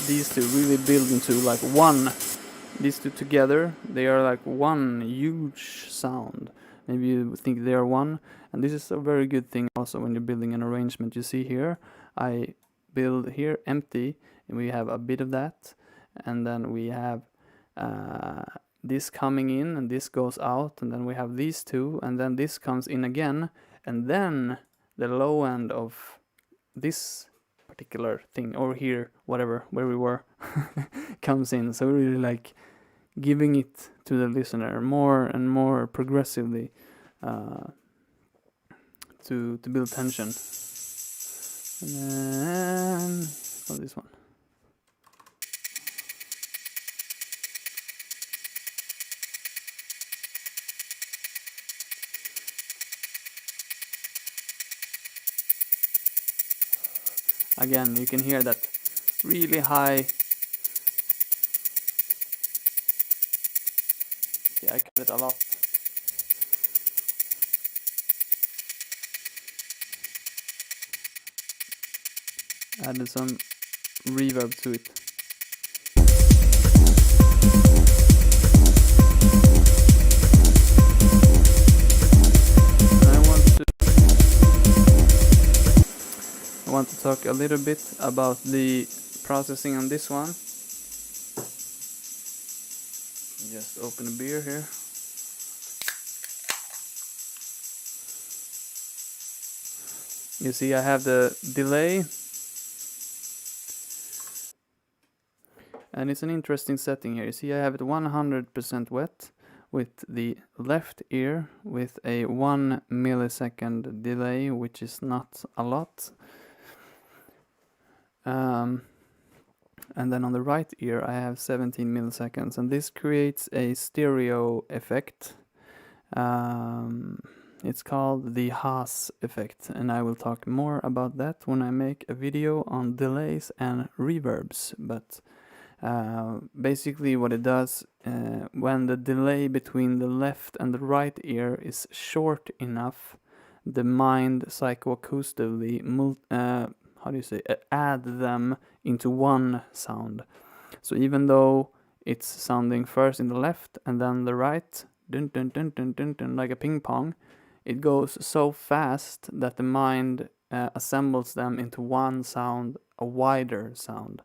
These two really build into like one. These two together, they are like one huge sound. Maybe you think they are one, and this is a very good thing also when you're building an arrangement. You see here, I build here empty, and we have a bit of that, and then we have this coming in, and this goes out, and then we have these two, and then this comes in again, and then the low end of this particular thing, or here, whatever, where we were, comes in. So really like giving it to the listener more and more progressively to build tension. And then this one. Again, you can hear that really high. Yeah, I cut it a lot. Added some reverb to it. I want to talk a little bit about the processing on this one. Just open a beer here. You see I have the delay. And it's an interesting setting here. You see I have it 100% wet with the left ear with a 1 millisecond delay, which is not a lot. And then on the right ear I have 17 milliseconds, and this creates a stereo effect. It's called the Haas effect, and I will talk more about that when I make a video on delays and reverbs. But basically what it does, when the delay between the left and the right ear is short enough, the mind psychoacoustically add them into one sound. So even though it's sounding first in the left and then the right, dun dun dun dun dun dun, like a ping pong, it goes so fast that the mind assembles them into one sound, a wider sound.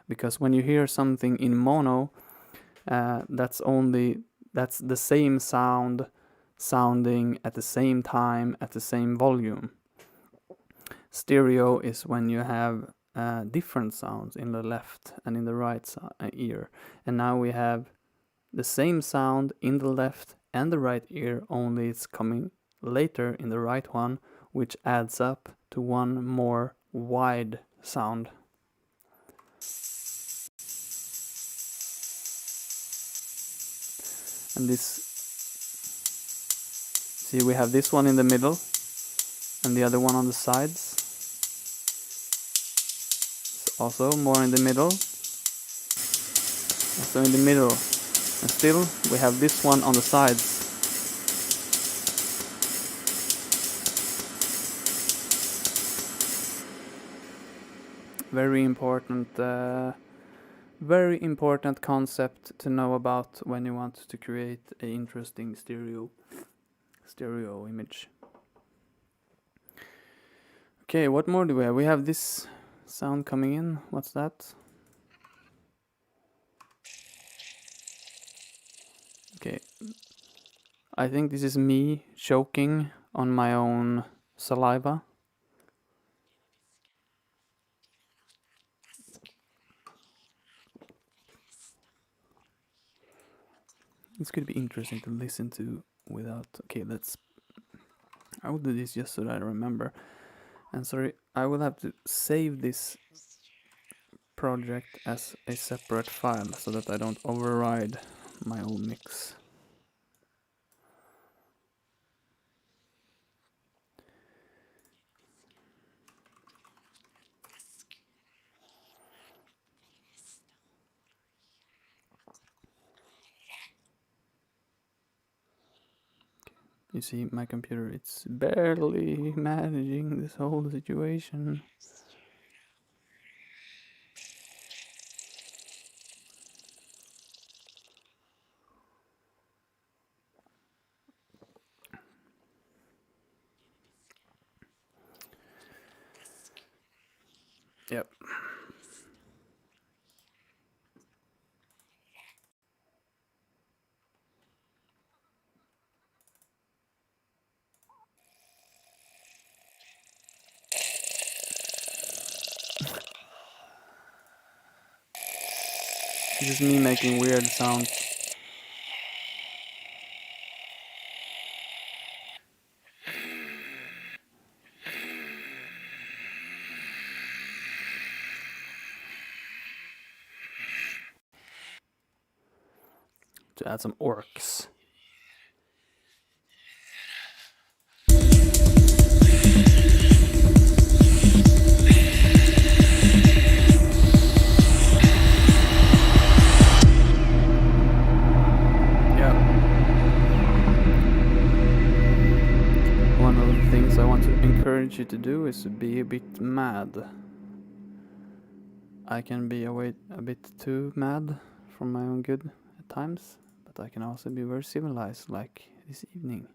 Because when you hear something in mono, that's the same sound sounding at the same time at the same volume. Stereo is when you have different sounds in the left and in the right ear. And now we have the same sound in the left and the right ear, only it's coming later in the right one, which adds up to one more wide sound. And this, see, we have this one in the middle and the other one on the sides. It's also more in the middle. Also in the middle. And still we have this one on the sides. Very important concept to know about when you want to create an interesting stereo image. Okay, what more do we have? We have this sound coming in. What's that? Okay. I think this is me choking on my own saliva. This could be interesting to listen to without... Okay, I will do this just so that I remember. And sorry, I will have to save this project as a separate file so that I don't override my own mix. You see, my computer, it's barely managing this whole situation. Yep. This is me making weird sounds. To add some orcs. I want to encourage you to do is to be a bit mad. I can be a bit too mad for my own good at times, but I can also be very civilized, like this evening.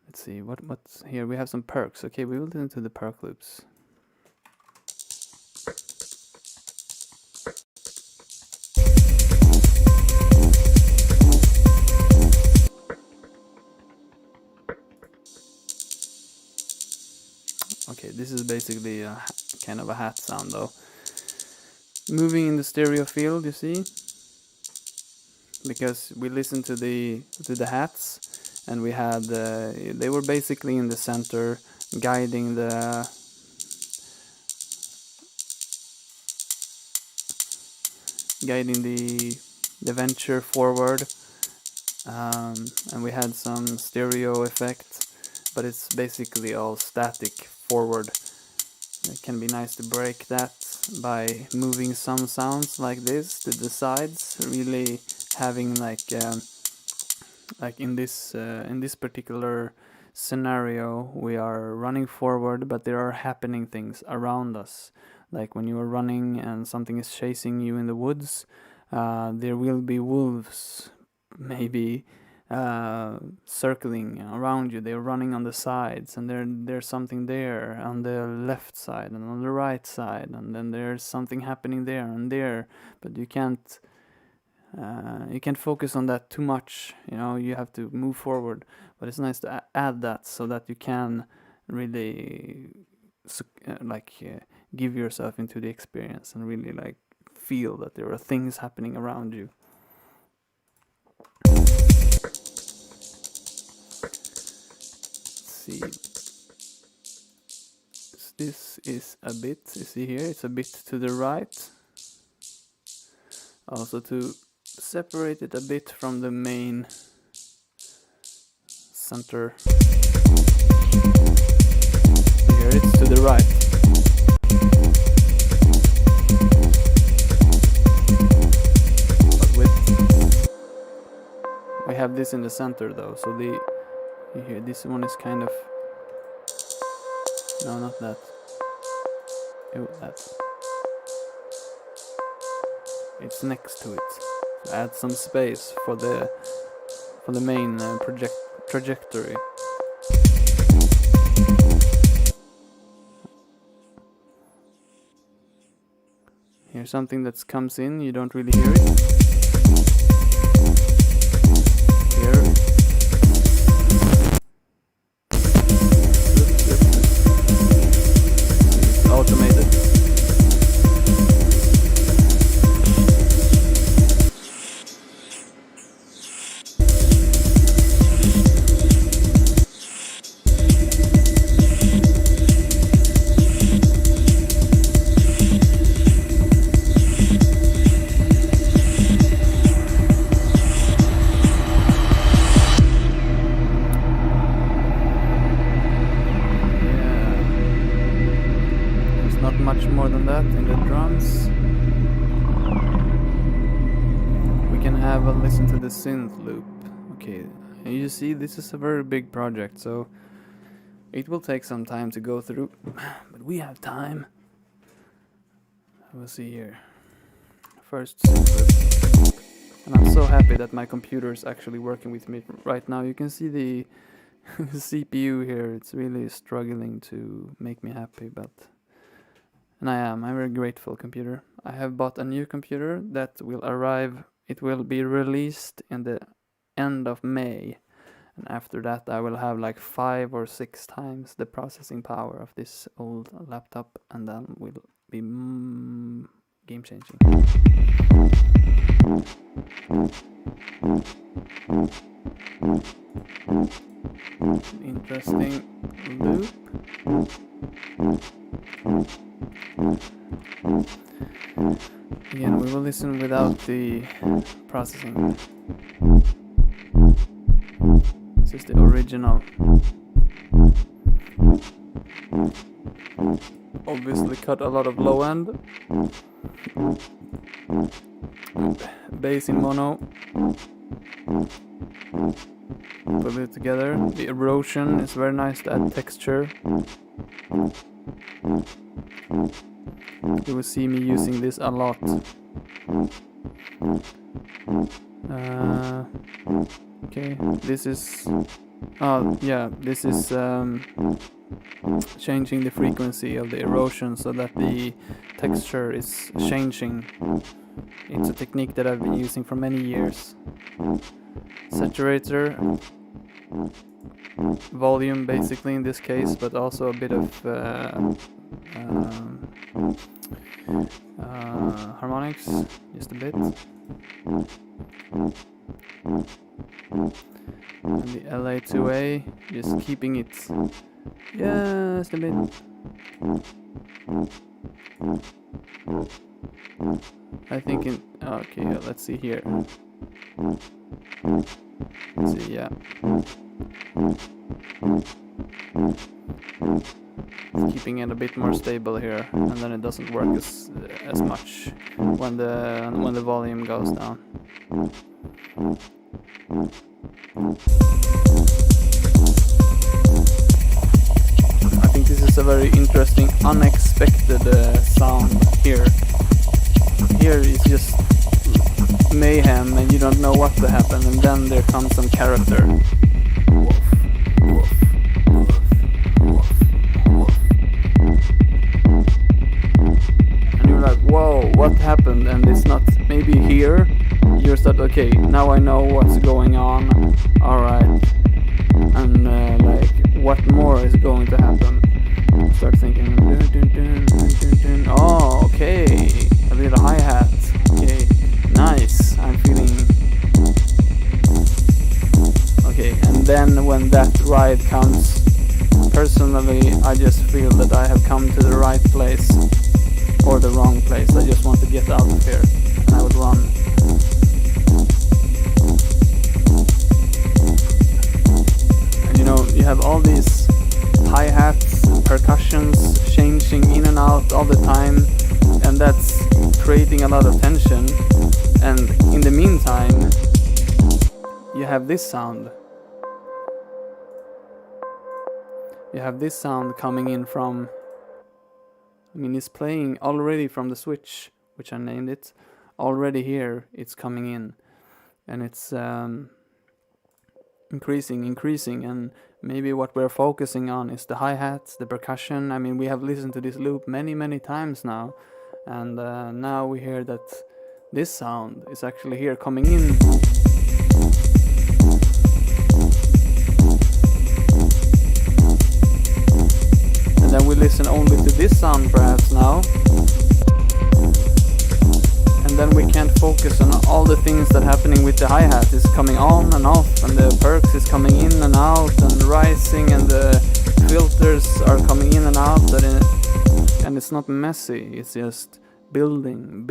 Let's see, what's here? We have some perks. Okay, we will listen to the perk loops. Okay, this is basically a kind of a hat sound though. Moving in the stereo field, you see? Because we listened to the hats, and we had they were basically in the center, guiding the venture forward, and we had some stereo effect, but it's basically all static forward. It can be nice to break that by moving some sounds like this to the sides, really having like in this particular scenario we are running forward, but there are happening things around us. Like when you are running and something is chasing you in the woods, there will be wolves maybe circling around you. They're running on the sides, and there's something there on the left side and on the right side, and then there's something happening there and there. But you can't focus on that too much. You have to move forward. But it's nice to add that so that you can really give yourself into the experience and really feel that there are things happening around you. Let's see. This is a bit, you see here, it's a bit to the right. Also to separate it a bit from the main center. Here it's to the right. We have this in the center though, so you hear this one is kind of, no, not that. Oh, that. It's next to it. So add some space for the main trajectory. Here's something that comes in, you don't really hear it. Here. It's automated. Much more than that in the drums. We can have a listen to the synth loop. Okay, and you see this is a very big project, so it will take some time to go through, but we have time. We'll see here. First synth loop. And I'm so happy that my computer is actually working with me right now. You can see the CPU here, it's really struggling to make me happy, but and I'm very grateful, computer. I have bought a new computer that will arrive. It will be released in the end of May. And after that I will have 5 or 6 times the processing power of this old laptop. And then will be game changing. Interesting loop. Again, we will listen without the processing. This is the original. Obviously cut a lot of low end. Bass in mono. Put it together. The erosion is very nice to add texture. You will see me using this a lot. Okay, this is this is changing the frequency of the erosion so that the texture is changing. It's a technique that I've been using for many years. Saturator, volume basically in this case, but also a bit of harmonics, just a bit. And the LA2A, just keeping it just a bit. I think okay, let's see here. Let's see, yeah. Keeping it a bit more stable here, and then it doesn't work as much when the volume goes down. I think this is a very interesting, unexpected sound here. Here is just mayhem and you don't know what to happen, and then there comes some character. Woof, woof, woof, woof, woof. And you're like, whoa, what happened? And it's not maybe here. You start, okay, now I know what's going on. Alright. And like, what more is going to happen? Start thinking, dun, dun, dun, dun, dun, dun. Oh, okay, a little hi-hat. Okay, nice. I'm feeling okay. And then when that ride comes, personally, I just feel that I have come to the right place or the wrong place. I just want to get out of here, and I would run. And you know, you have all these hi-hats, percussions changing in and out all the time, and that's creating a lot of tension. And in the meantime, you have this sound. You have this sound coming in from, I mean, it's playing already from the switch, which I named it. Already here, it's coming in, and it's increasing, and maybe what we're focusing on is the hi-hats, the percussion. I mean, we have listened to this loop many times now, and now we hear that this sound is actually here coming in. And then we listen only to this sound perhaps now. And then we can't focus on all the things that are happening with the hi-hat. Is coming on and off, and the perks is coming in and out and rising, and the filters are coming in and out, and it's not messy. It's just building,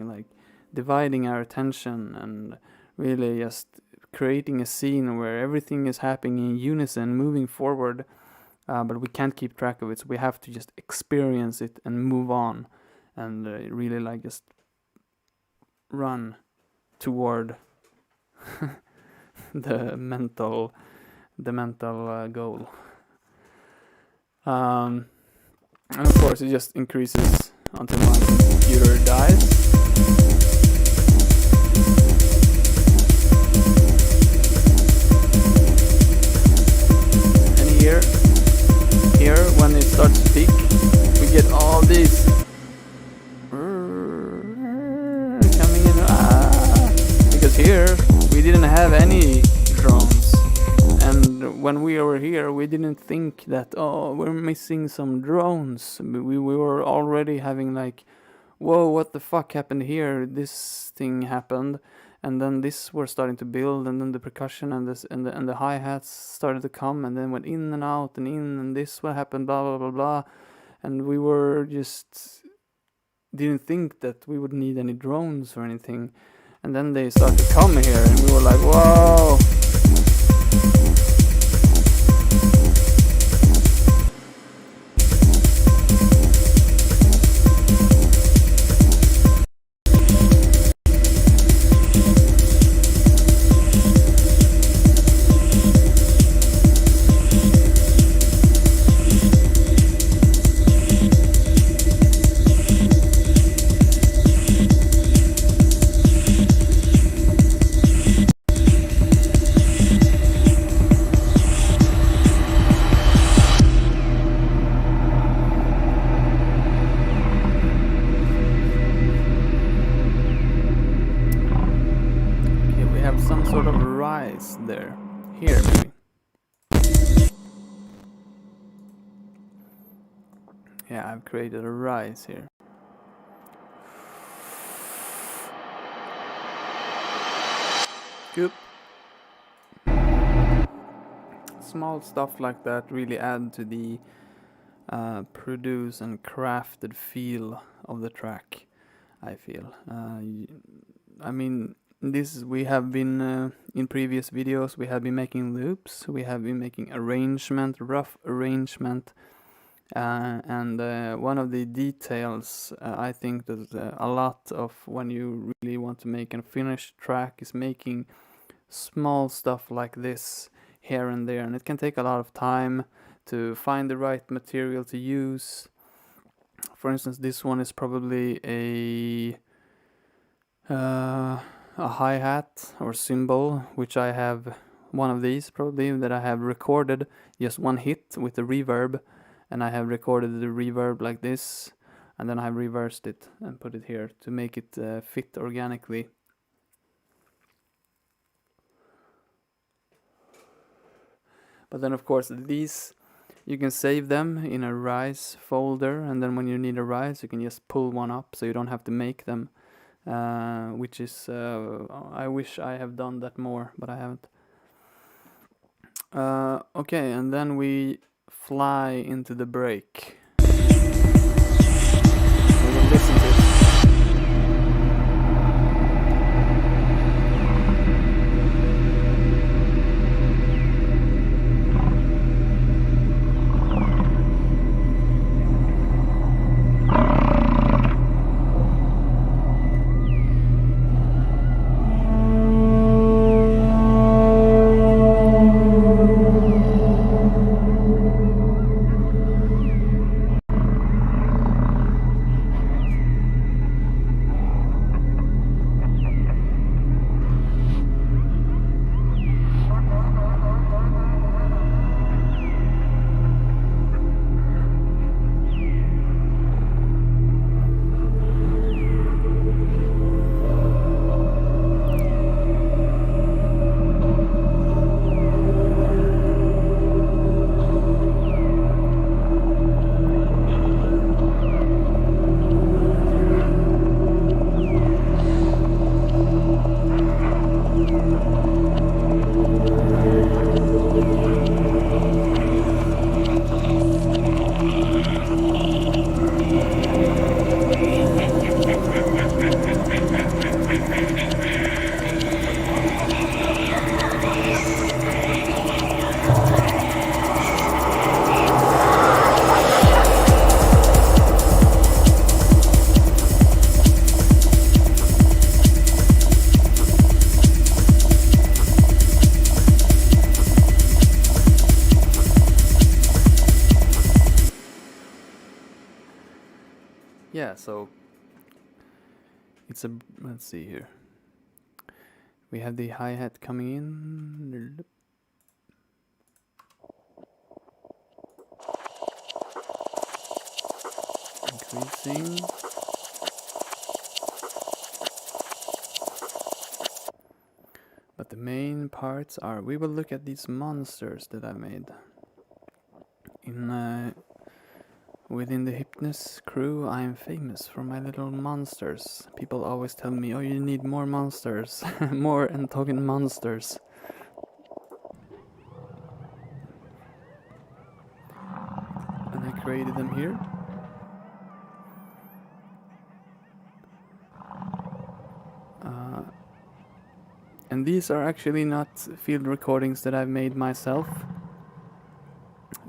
like dividing our attention and really just creating a scene where everything is happening in unison, moving forward, but we can't keep track of it, so we have to just experience it and move on, and really like just run toward the mental goal. And of course it just increases until my computer dies. And here when it starts to peak, we get all these coming in. Because here we didn't have any drones, and when we were here we didn't think that, oh, we're missing some drones. We were already having like, whoa, what the fuck happened here? This thing happened, and then this were starting to build, and then the percussion and this and the hi-hats started to come, and then went in and out and in, and this what happened, blah blah blah blah, and we were just didn't think that we would need any drones or anything, and then they started to come here, and we were like, whoa. Some sort of rise there. Here, maybe. Yeah, I've created a rise here. Good. Small stuff like that really add to the produced and crafted feel of the track, I feel. I mean, this we have been in previous videos we have been making loops, we have been making rough arrangement, and one of the details I think that a lot of when you really want to make a finished track is making small stuff like this here and there, and it can take a lot of time to find the right material to use. For instance, this one is probably a a hi-hat or cymbal, which I have one of these probably that I have recorded just one hit with the reverb, and I have recorded the reverb like this, and then I reversed it and put it here to make it fit organically. But then of course these, you can save them in a Rise folder, and then when you need a Rise you can just pull one up, so you don't have to make them, which is, I wish I have done that more, but I haven't. Okay, and then we fly into the break. We will listen to it. Yeah, so it's a, let's see here. We have the hi-hat coming in. Increasing. But the main parts are, we will look at these monsters that I made. Within the Hypnus crew, I am famous for my little monsters. People always tell me, oh, you need more monsters, more Ntogn monsters. And I created them here. And these are actually not field recordings that I've made myself.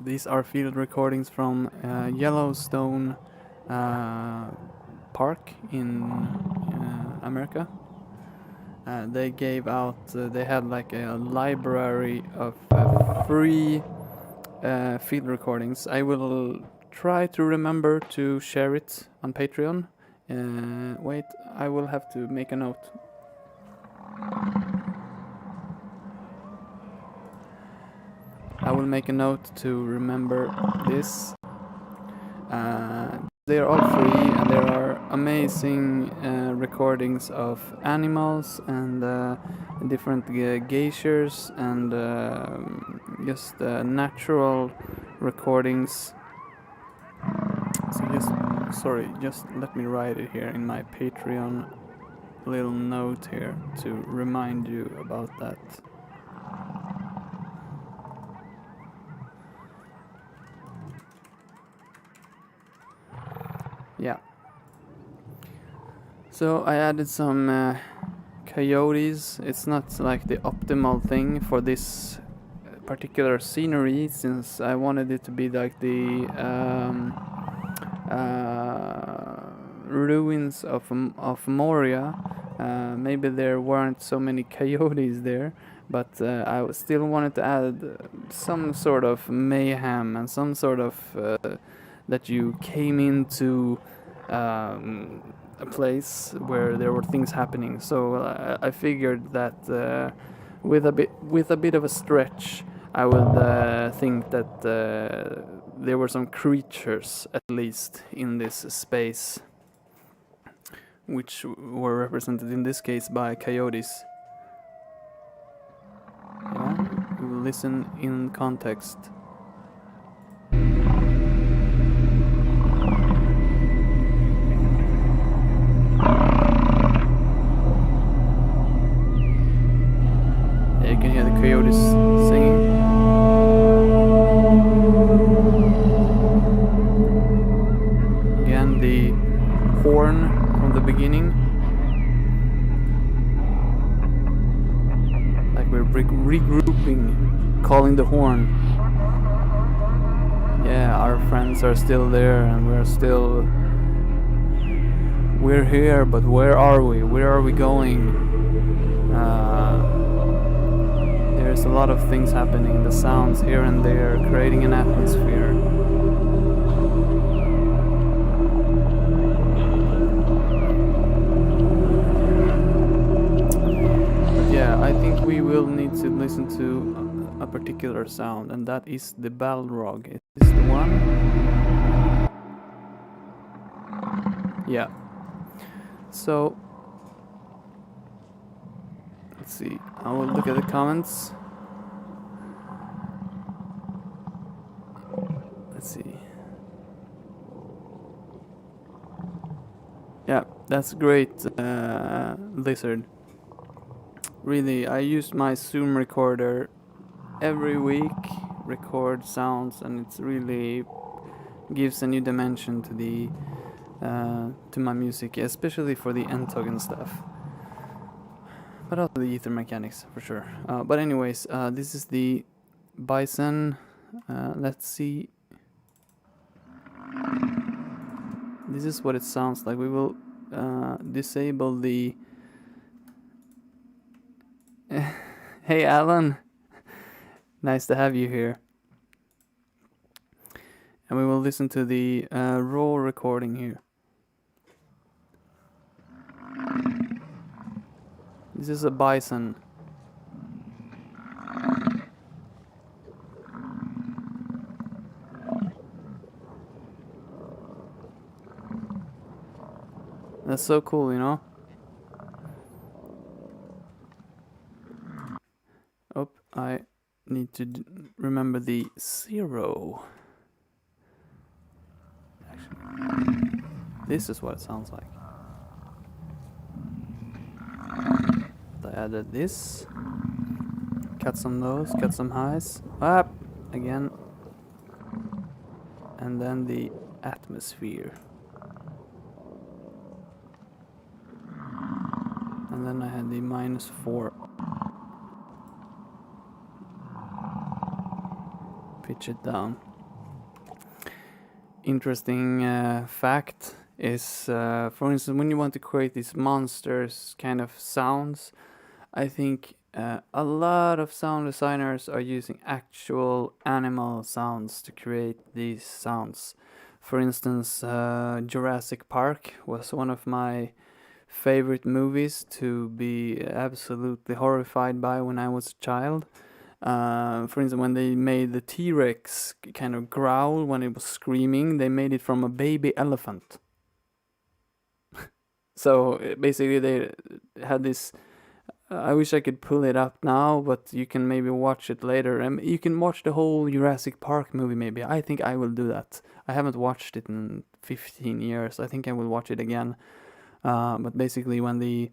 These are field recordings from Yellowstone Park in America. They gave out, they had like a library of free field recordings. I will try to remember to share it on Patreon. Wait, I will have to make a note. I will make a note to remember this. They are all free, and there are amazing recordings of animals and different geysers and just natural recordings. So just let me write it here in my Patreon little note here to remind you about that. Yeah. So I added some coyotes. It's not like the optimal thing for this particular scenery, since I wanted it to be like the ruins of Moria. Maybe there weren't so many coyotes there, but I still wanted to add some sort of mayhem and some sort of that you came into a place where there were things happening. So I figured that with a bit of a stretch, I would think that there were some creatures at least in this space, which were represented in this case by coyotes. Yeah, we will listen in context. You can hear the coyotes singing. Again, the horn from the beginning. Like we're regrouping, calling the horn. Yeah, our friends are still there and we're here, but where are we? Where are we going? There's a lot of things happening, the sounds here and there, creating an atmosphere. But yeah, I think we will need to listen to a particular sound, and that is the Balrog. Is this the one? Yeah. So, let's see, I will look at the comments. Let's see. Yeah, that's great, Lizard. Really, I use my Zoom recorder every week, record sounds, and it's really gives a new dimension to the to my music, especially for the Ntogn stuff. But also the ether mechanics, for sure. But anyways, this is the bison. Let's see. This is what it sounds like. We will disable the... Hey Alan! Nice to have you here. And we will listen to the raw recording here. This is a bison. That's so cool, you know? Oh, I need to remember the 0. Actually, this is what it sounds like. I added this. Cut some lows, cut some highs. Up again. And then the atmosphere. And then I had the -4. Pitch it down. Interesting fact is, for instance, when you want to create these monsters kind of sounds, I think a lot of sound designers are using actual animal sounds to create these sounds. For instance, Jurassic Park was one of my favorite movies to be absolutely horrified by when I was a child. For instance, when they made the T-Rex kind of growl when it was screaming, they made it from a baby elephant. So basically they had this... I wish I could pull it up now, but you can maybe watch it later. And you can watch the whole Jurassic Park movie maybe. I think I will do that. I haven't watched it in 15 years. I think I will watch it again. But basically when the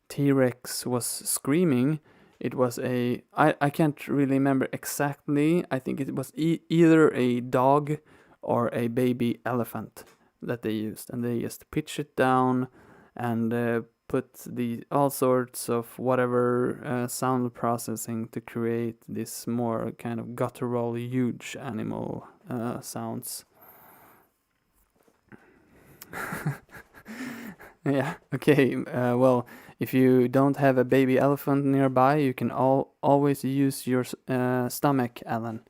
T-Rex was screaming, it was I can't really remember exactly. I think it was either a dog or a baby elephant that they used. And they just pitched it down and put the all sorts of whatever sound processing to create this more kind of guttural, huge animal sounds. Yeah, okay, well, if you don't have a baby elephant nearby, you can always use your stomach, Alan,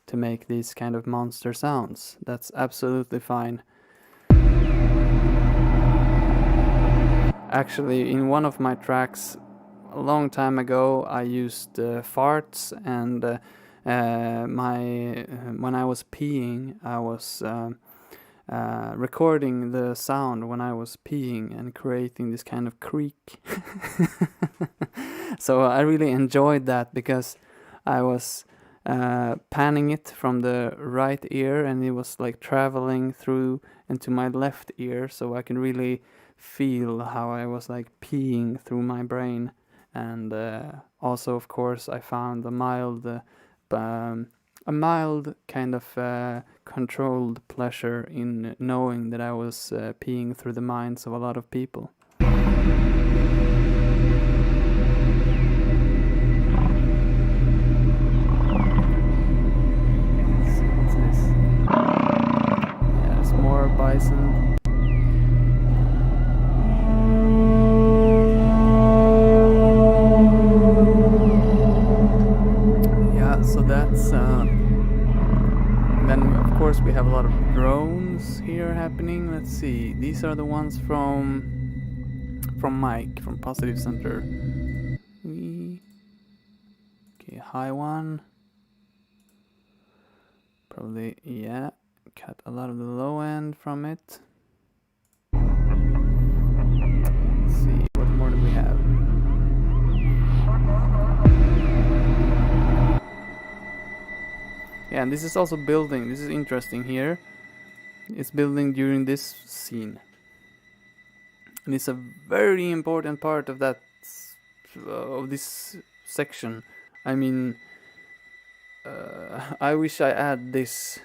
to make these kind of monster sounds. That's absolutely fine. Actually, in one of my tracks a long time ago, I used farts, and when I was peeing, I was recording the sound when I was peeing and creating this kind of creak. So I really enjoyed that because I was panning it from the right ear, and it was like traveling through into my left ear, so I can really feel how I was like peeing through my brain. And also, of course, I found a mild kind of controlled pleasure in knowing that I was peeing through the minds of a lot of people. What's this? Yeah, it's more bison. So that's then of course we have a lot of drones here happening. Let's see, these are the ones from Mike from Positive Center. Okay, high one. Probably, yeah, cut a lot of the low end from it. Let's see, what more do we have? Yeah, and this is also building. This is interesting here. It's building during this scene. And it's a very important part of that, of this section. I mean, I wish I add this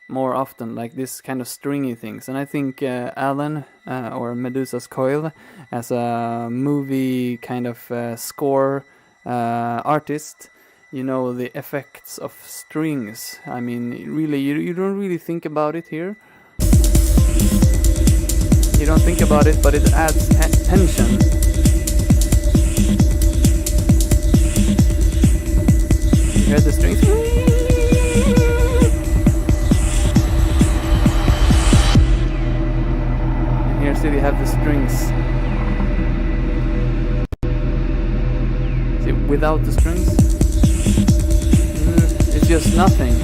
more often, like this kind of stringy things. And I think Alan, or Medusa's Coil, as a movie kind of score artist, you know, the effects of strings. I mean, really, you don't really think about it here. You don't think about it, but it adds tension. You hear the strings? And here still you have the strings. See, without the strings, it's just nothing.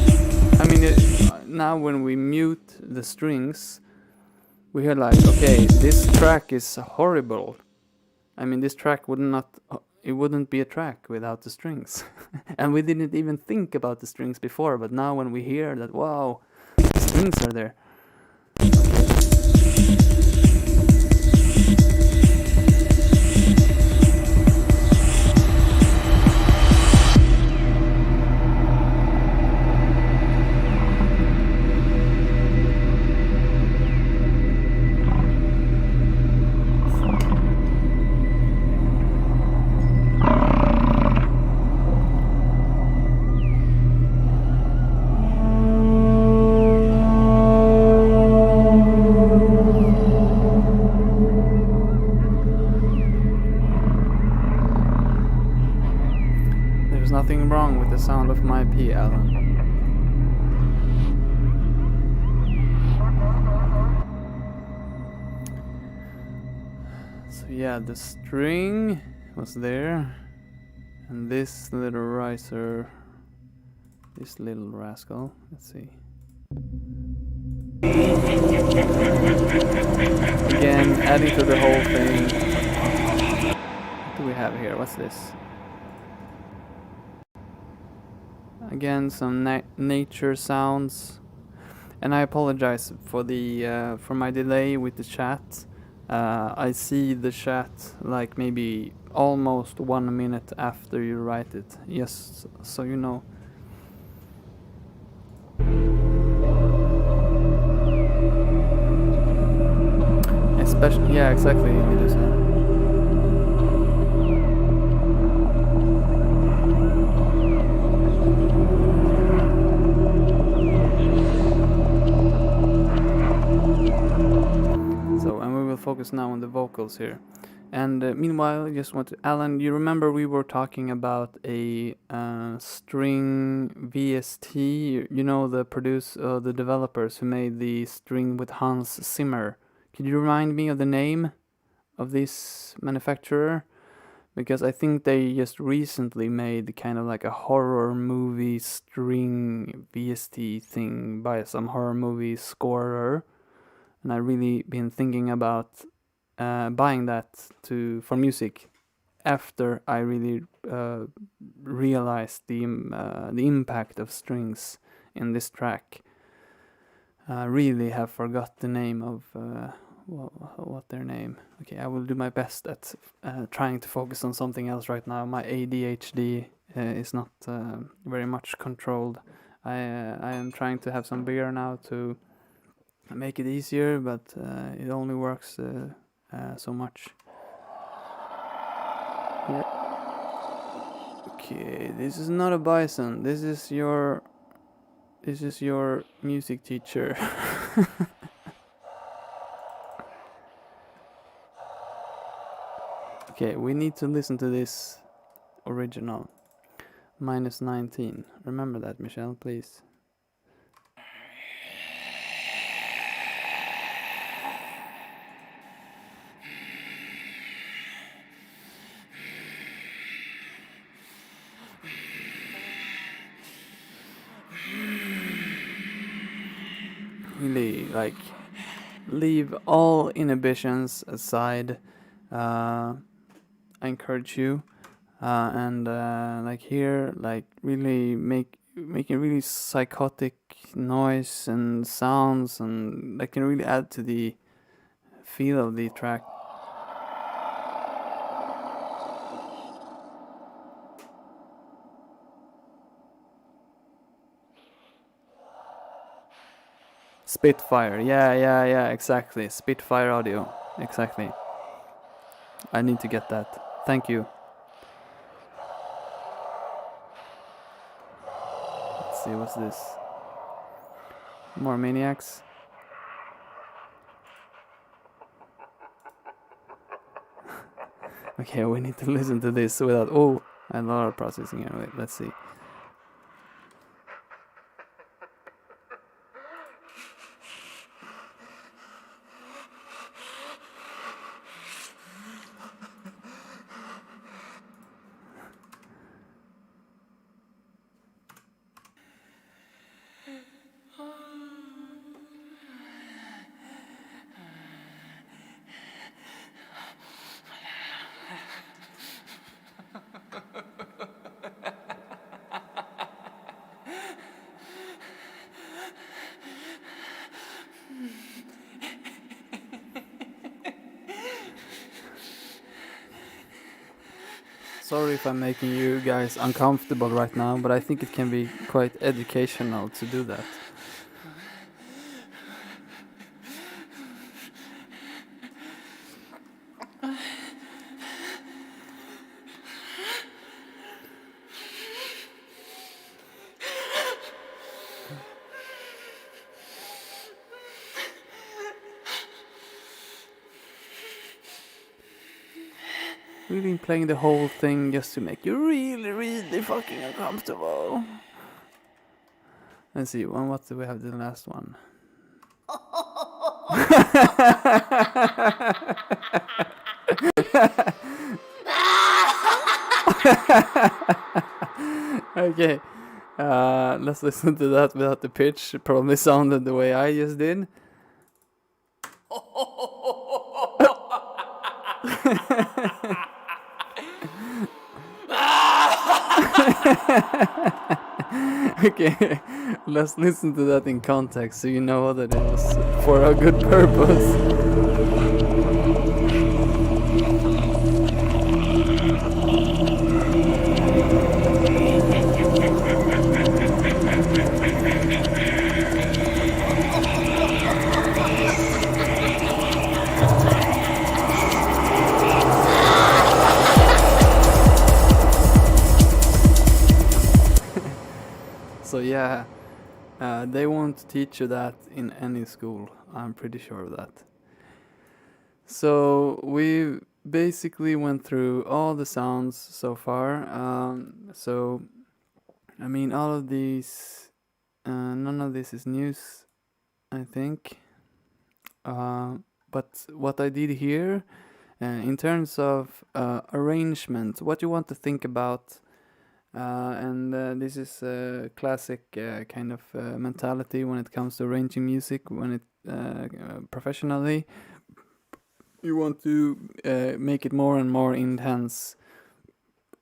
I mean, now when we mute the strings, we hear like, okay, this track is horrible. I mean, this track wouldn't be a track without the strings. And we didn't even think about the strings before, but now when we hear that, wow, the strings are there. Nothing wrong with the sound of my pee, Alan. So yeah, the string was there, and this little riser, this little rascal, let's see. Again, adding to the whole thing. What do we have here? What's this? Again, some nature sounds, and I apologize for the for my delay with the chat. I see the chat like maybe almost 1 minute after you write it. Yes, so you know. Especially, yeah, exactly, Medusa. Focus now on the vocals here, and meanwhile, I just want to, Alan, you remember we were talking about a string VST, you know, the developers who made the string with Hans Zimmer. Could you remind me of the name this manufacturer, because I think they just recently made kind of like a horror movie string VST thing by some horror movie scorer, and I really been thinking about buying that for music after I really realized the impact of strings in this track. I really have forgot the name of what their name. Okay, I will do my best at trying to focus on something else right now. My ADHD is not very much controlled. I am trying to have some beer now to make it easier, but it only works so much. Yeah. Okay, this is not a bison. This is your music teacher. Okay, we need to listen to this original. -19. Remember that, Michelle, please. Really, like, leave all inhibitions aside. I encourage you, and like here, like really making really psychotic noise and sounds, and that can really add to the feel of the track. Spitfire, yeah, exactly. Spitfire audio, exactly. I need to get that. Thank you. Let's see, what's this? More maniacs. Okay, we need to listen to this without. Oh, a lot of processing here. Wait, let's see. Sorry if I'm making you guys uncomfortable right now, but I think it can be quite educational to do that. We've been playing the whole thing just to make you really, really fucking uncomfortable. Let's see, what do we have the last one? Okay, let's listen to that without the pitch. It probably sounded the way I just did. Okay, let's listen to that in context so you know that it was for a good purpose. So yeah, they won't teach you that in any school. I'm pretty sure of that. So we basically went through all the sounds so far. So I mean, all of these, none of this is news, I think. But what I did here In terms of arrangement, what you want to think about, and this is a classic kind of mentality when it comes to arranging music, when it professionally, you want to make it more and more intense.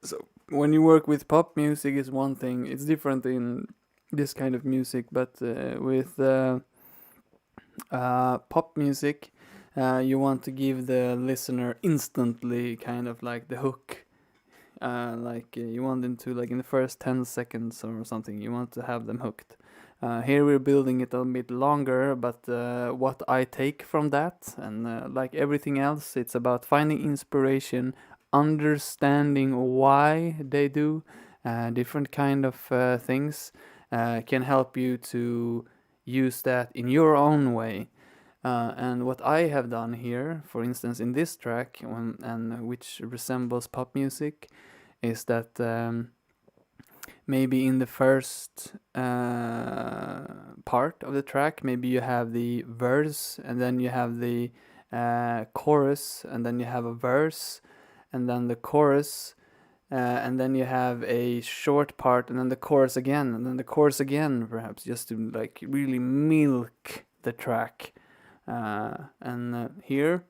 So when you work with pop music is one thing, it's different in this kind of music, but with pop music, you want to give the listener instantly kind of like the hook. You want them to, like, in the first 10 seconds or something, you want to have them hooked. Here we're building it a bit longer, but what I take from that, and like everything else, it's about finding inspiration, understanding why they do different kind of things, can help you to use that in your own way. And what I have done here, for instance, in this track, which resembles pop music, is that maybe in the first part of the track, maybe you have the verse, and then you have the chorus, and then you have a verse, and then the chorus, and then you have a short part, and then the chorus again, and then the chorus again, perhaps, just to like really milk the track. Here,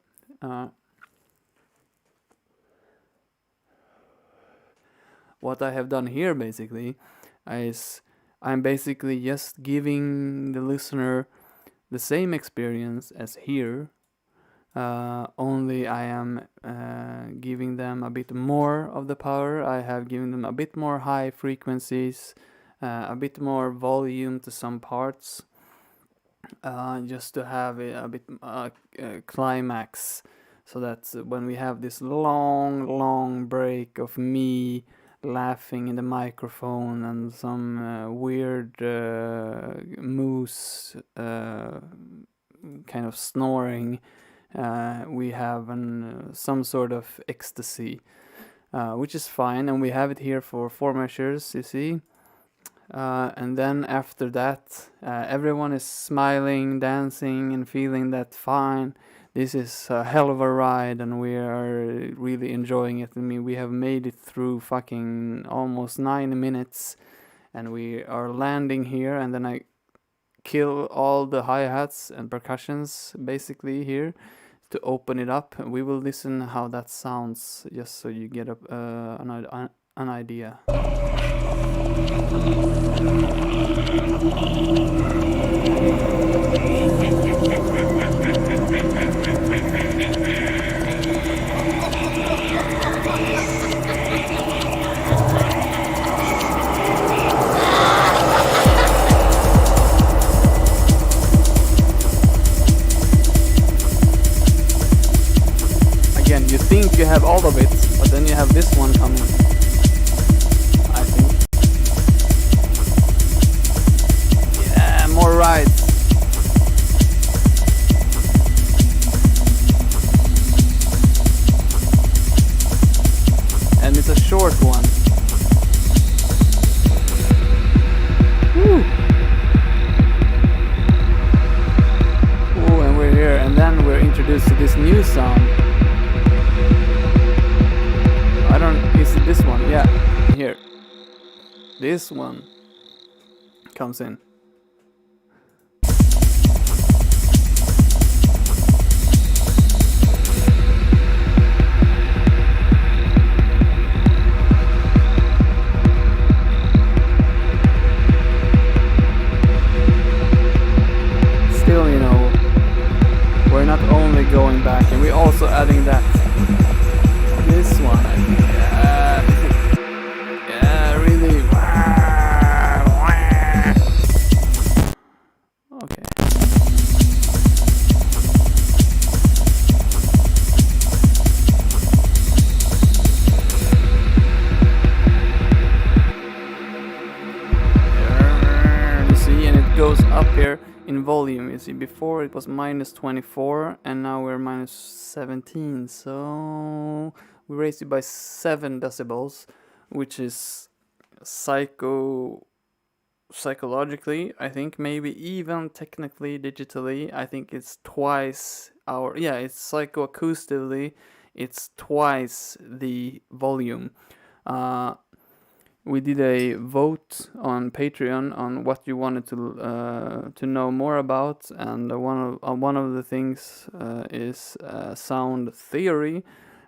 what I have done here basically is I'm basically just giving the listener the same experience as here, only I am giving them a bit more of the power. I have given them a bit more high frequencies, a bit more volume to some parts, just to have a bit climax, so that when we have this long break of me laughing in the microphone and some weird moose kind of snoring, we have some sort of ecstasy, which is fine, and we have it here for 4 measures, you see. And then after that, everyone is smiling, dancing, and feeling that fine. This is a hell of a ride, and we are really enjoying it. I mean, we have made it through fucking almost 9 minutes, and we are landing here, and then I kill all the hi-hats and percussions basically here to open it up. We will listen how that sounds, just so you get an idea. Again, you think you have all of it, but then you have this one coming, I think. Yeah, more rides. And it's a short one. Woo! Ooh, and we're here, and then we're introduced to this new sound. Is it this one? Yeah, here. This one comes in. Still, you know, we're not only going back, and we're also adding that. This one, I think. Yeah, really. Okay. You see, and it goes up here in volume. You see, before it was minus 24, and now we're minus 17. So we raised it by 7 decibels, which is psychologically, I think, maybe even technically, digitally, I think it's twice it's psychoacoustically, it's twice the volume. We did a vote on Patreon on what you wanted to know more about, and one of the things is sound theory.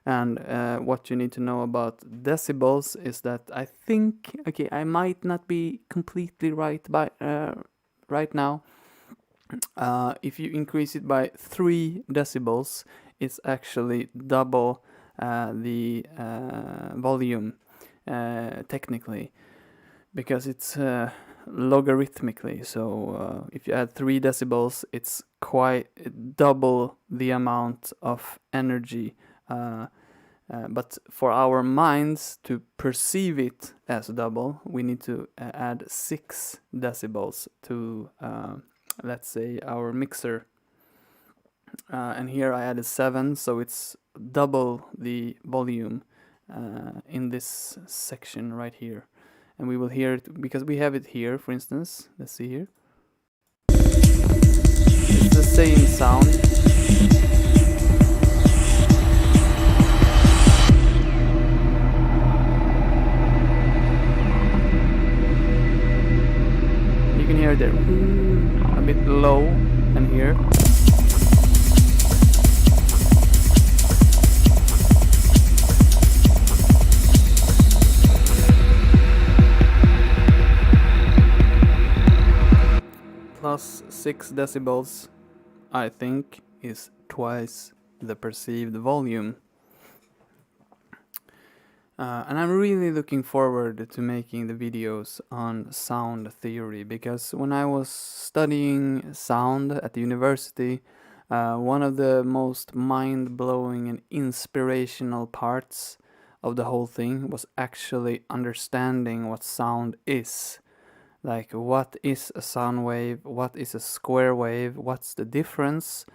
And what you need to know about decibels is that I think, okay, I might not be completely right right now. If you increase it by 3 decibels, it's actually double the volume technically, because it's logarithmically. So if you add 3 decibels, it's quite double the amount of energy. But for our minds to perceive it as double, we need to add 6 decibels to, let's say, our mixer. And here I added 7, so it's double the volume in this section right here. And we will hear it, because we have it here, for instance. Let's see here. It's the same sound. You can hear it there, a bit low, and here. Plus 6 decibels, I think, is twice the perceived volume. And I'm really looking forward to making the videos on sound theory, because when I was studying sound at the university, one of the most mind-blowing and inspirational parts of the whole thing was actually understanding what sound is. Like, what is a sound wave? What is a square wave? What's the difference?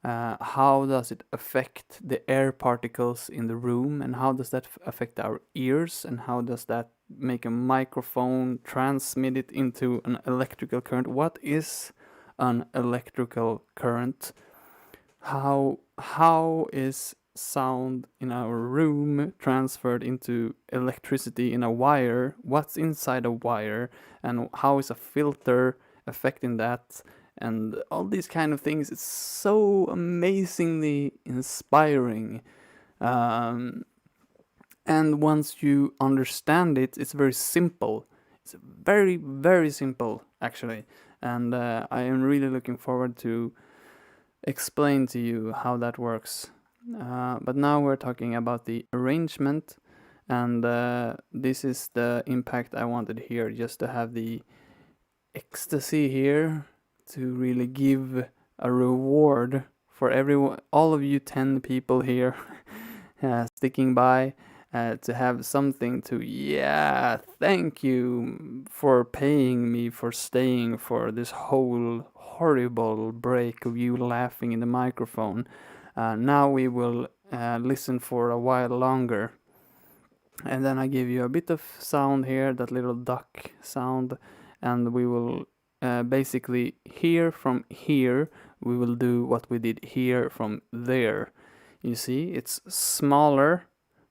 How does it affect the air particles in the room? And how does that affect our ears? And how does that make a microphone transmit it into an electrical current? What is an electrical current? How is sound in our room transferred into electricity in a wire? What's inside a wire, and how is a filter affecting that, and all these kind of things. It's so amazingly inspiring, and once you understand it, it's very simple. It's very, very simple, actually, and I am really looking forward to explain to you how that works. But now we're talking about the arrangement, and this is the impact I wanted here, just to have the ecstasy here, to really give a reward for everyone, all of you 10 people here sticking by, to have something to, thank you for paying me for staying for this whole horrible break of you laughing in the microphone. Now we will listen for a while longer, and then I give you a bit of sound here, that little duck sound, and we will basically here from here, we will do what we did here from there. You see, it's smaller,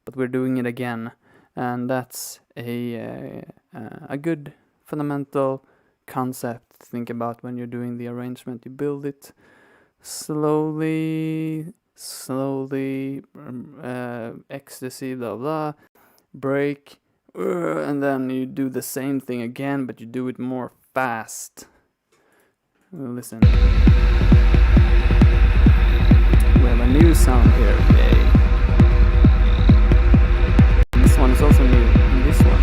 but we're doing it again, and that's a good fundamental concept to think about when you're doing the arrangement. You build it slowly, ecstasy, blah blah, break, and then you do the same thing again, but you do it more fast. Listen, we have a new sound here. Yay. This one is also new, and this one.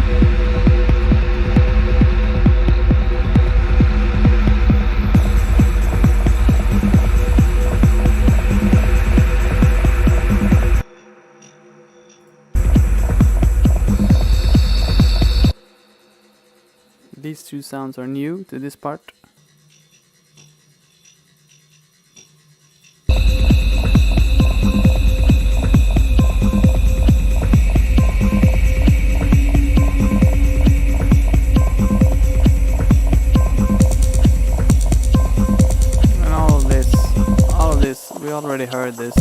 These two sounds are new to this part. And all of this, we already heard this.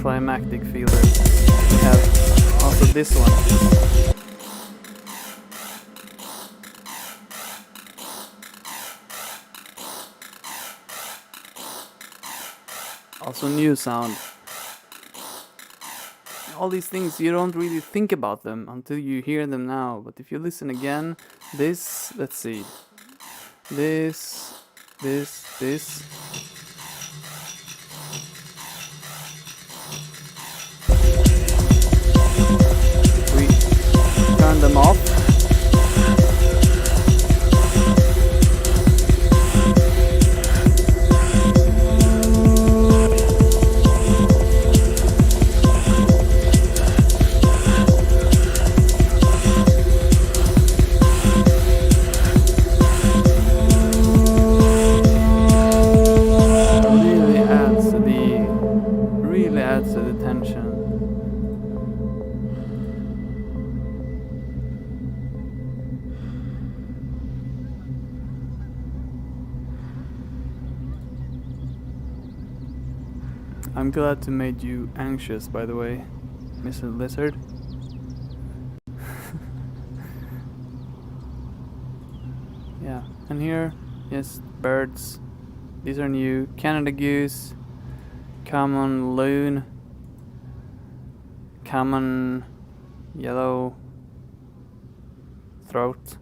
climactic feel. We have also this one. Also new sound. All these things, you don't really think about them until you hear them now. But if you listen again, this, let's see. This. We turn them off. Really adds to the tension. I'm glad to make you anxious, by the way, Mr. Lizard. Yeah, and here, yes, birds. These are new. Canada goose, common loon, common yellow throat.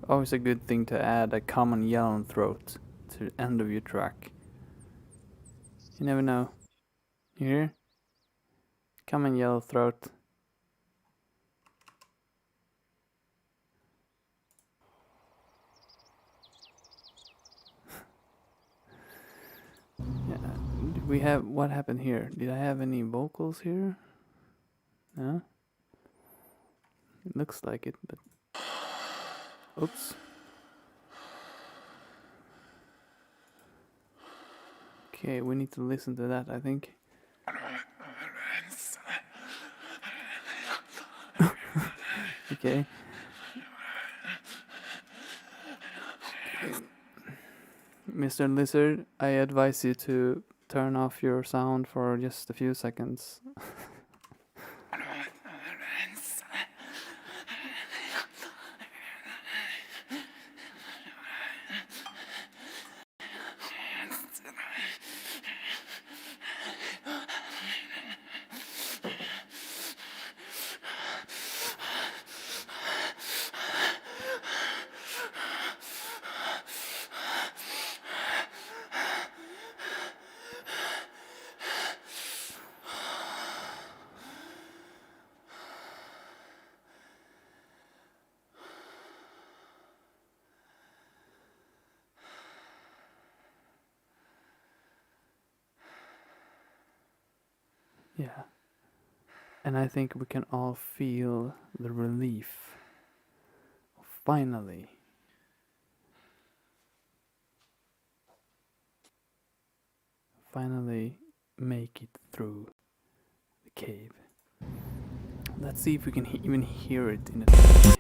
Always a good thing to add a common yellow throat to the end of your track. You never know. You hear? Common yellow throat. Yeah. Did we have, what happened here? Did I have any vocals here? No? It looks like it, but oops. Okay, we need to listen to that, I think. Okay. Mr. Lizard, I advise you to turn off your sound for just a few seconds. Yeah. And I think we can all feel the relief of finally make it through the cave. Let's see if we can even hear it in the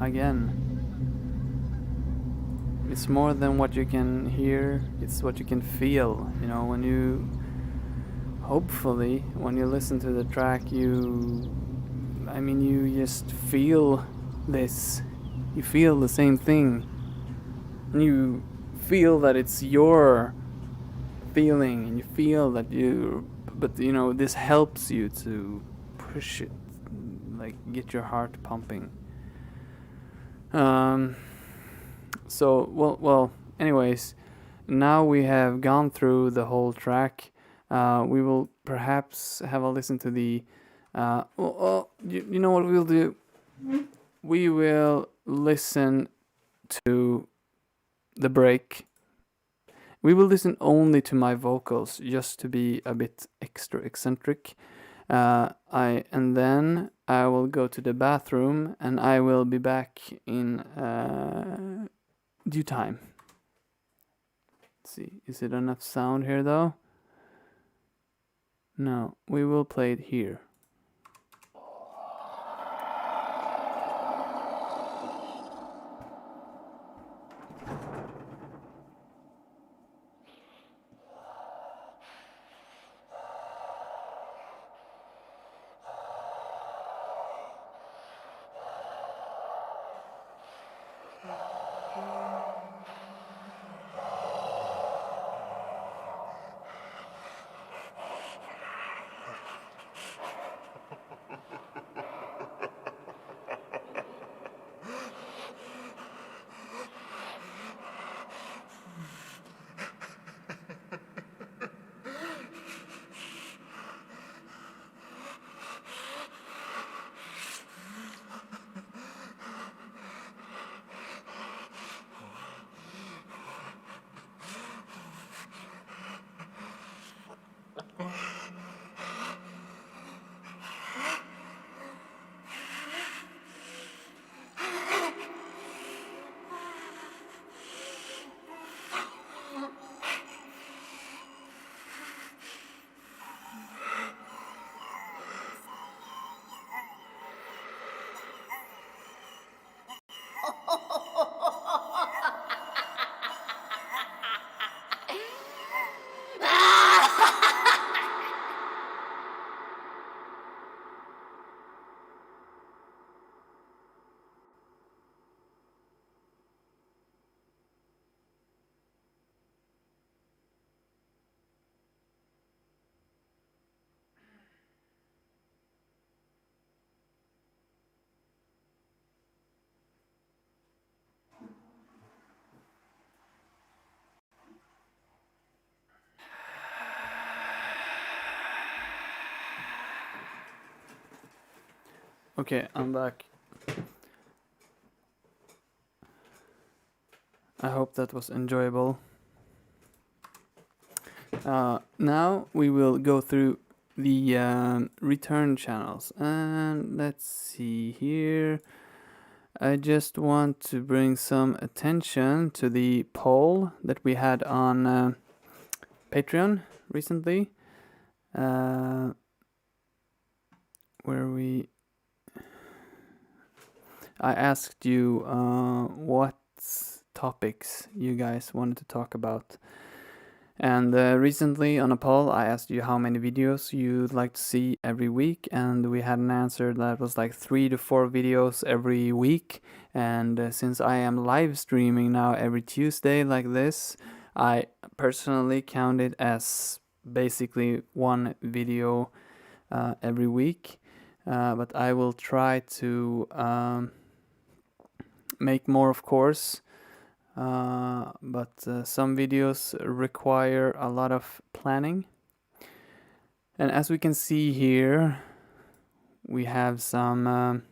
again. It's more than what you can hear, it's what you can feel. You know, when you, hopefully, when you listen to the track, you just feel this. You feel the same thing. You feel that it's your feeling, and you feel that but you know, this helps you to push it, like get your heart pumping. So, well, anyways, now we have gone through the whole track. We will perhaps have a listen to the, you know what we'll do? We will listen to the break, We will listen only to my vocals, just to be a bit extra eccentric. And then I will go to the bathroom, and I will be back in due time. Let's see, is it enough sound here though? No, we will play it here. Okay, I'm back. I hope that was enjoyable. Now we will go through the return channels, and let's see here. I just want to bring some attention to the poll that we had on Patreon recently, where I asked you what topics you guys wanted to talk about. And recently on a poll, I asked you how many videos you'd like to see every week, and we had an answer that was like 3 to 4 videos every week. And since I am live streaming now every Tuesday like this, I personally count it as basically 1 video every week. But I will try to make more, of course. But some videos require a lot of planning. And as we can see here, we have some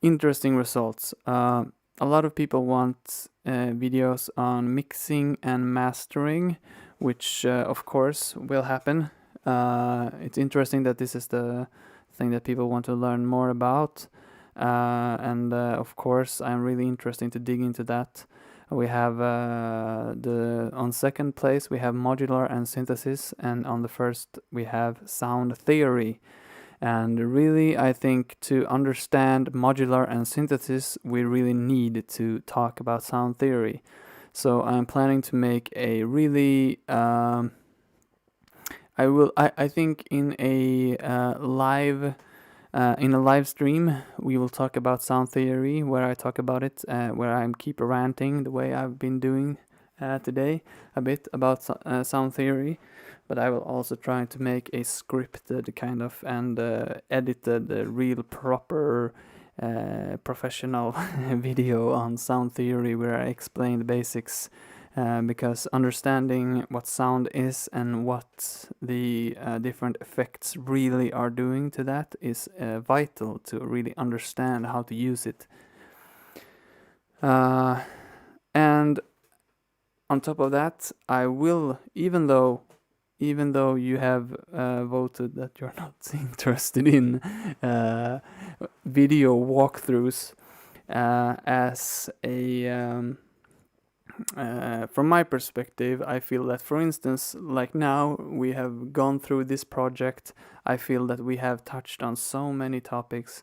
interesting results. A lot of people want videos on mixing and mastering, which of course will happen. It's interesting that this is the thing that people want to learn more about. And of course, I'm really interested to dig into that. We have on second place we have modular and synthesis, and on the first we have sound theory. And really, I think to understand modular and synthesis, we really need to talk about sound theory. So I'm planning to make a really I think in a live stream, we will talk about sound theory, where I talk about it, where I keep ranting the way I've been doing today, a bit about sound theory. But I will also try to make a scripted kind of and edited, real proper professional video on sound theory, where I explain the basics. Because understanding what sound is and what the different effects really are doing to that is vital to really understand how to use it. And on top of that, I will, even though you have voted that you're not interested in video walkthroughs, as a from my perspective, I feel that, for instance, like now we have gone through this project, I feel that we have touched on so many topics,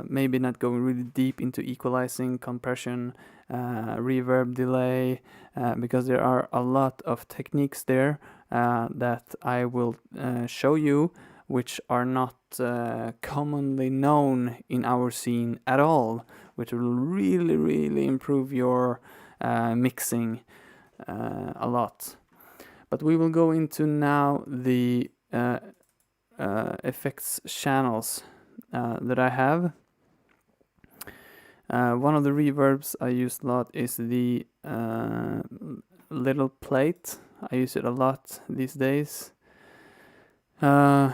maybe not going really deep into equalizing, compression, reverb, delay, because there are a lot of techniques there that I will show you, which are not commonly known in our scene at all, which will really, really improve your mixing a lot. But we will go into now the effects channels that I have. One of the reverbs I use a lot is the little plate. I use it a lot these days. Yeah,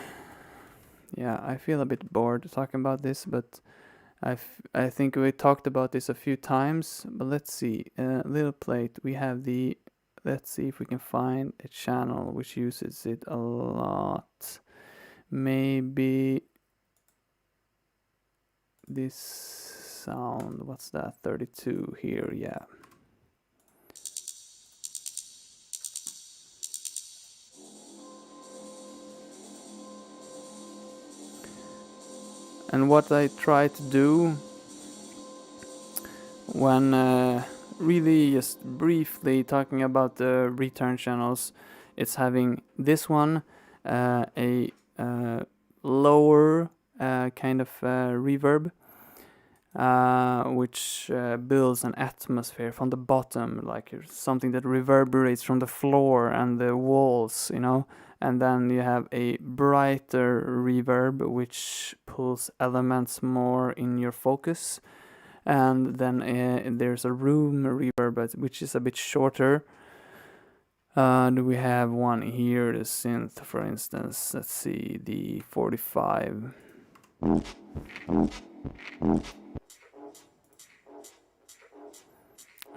I feel a bit bored talking about this, but I think we talked about this a few times. But let's see, little plate. We have the. Let's see if we can find a channel which uses it a lot. Maybe this sound. What's that? 32 here. Yeah. And what I try to do when really just briefly talking about the return channels, it's having this one, a lower kind of reverb, which builds an atmosphere from the bottom, like something that reverberates from the floor and the walls, you know. And then you have a brighter reverb, which pulls elements more in your focus. And then there's a room reverb, which is a bit shorter. Do we have one here, the synth, for instance? Let's see, the 45.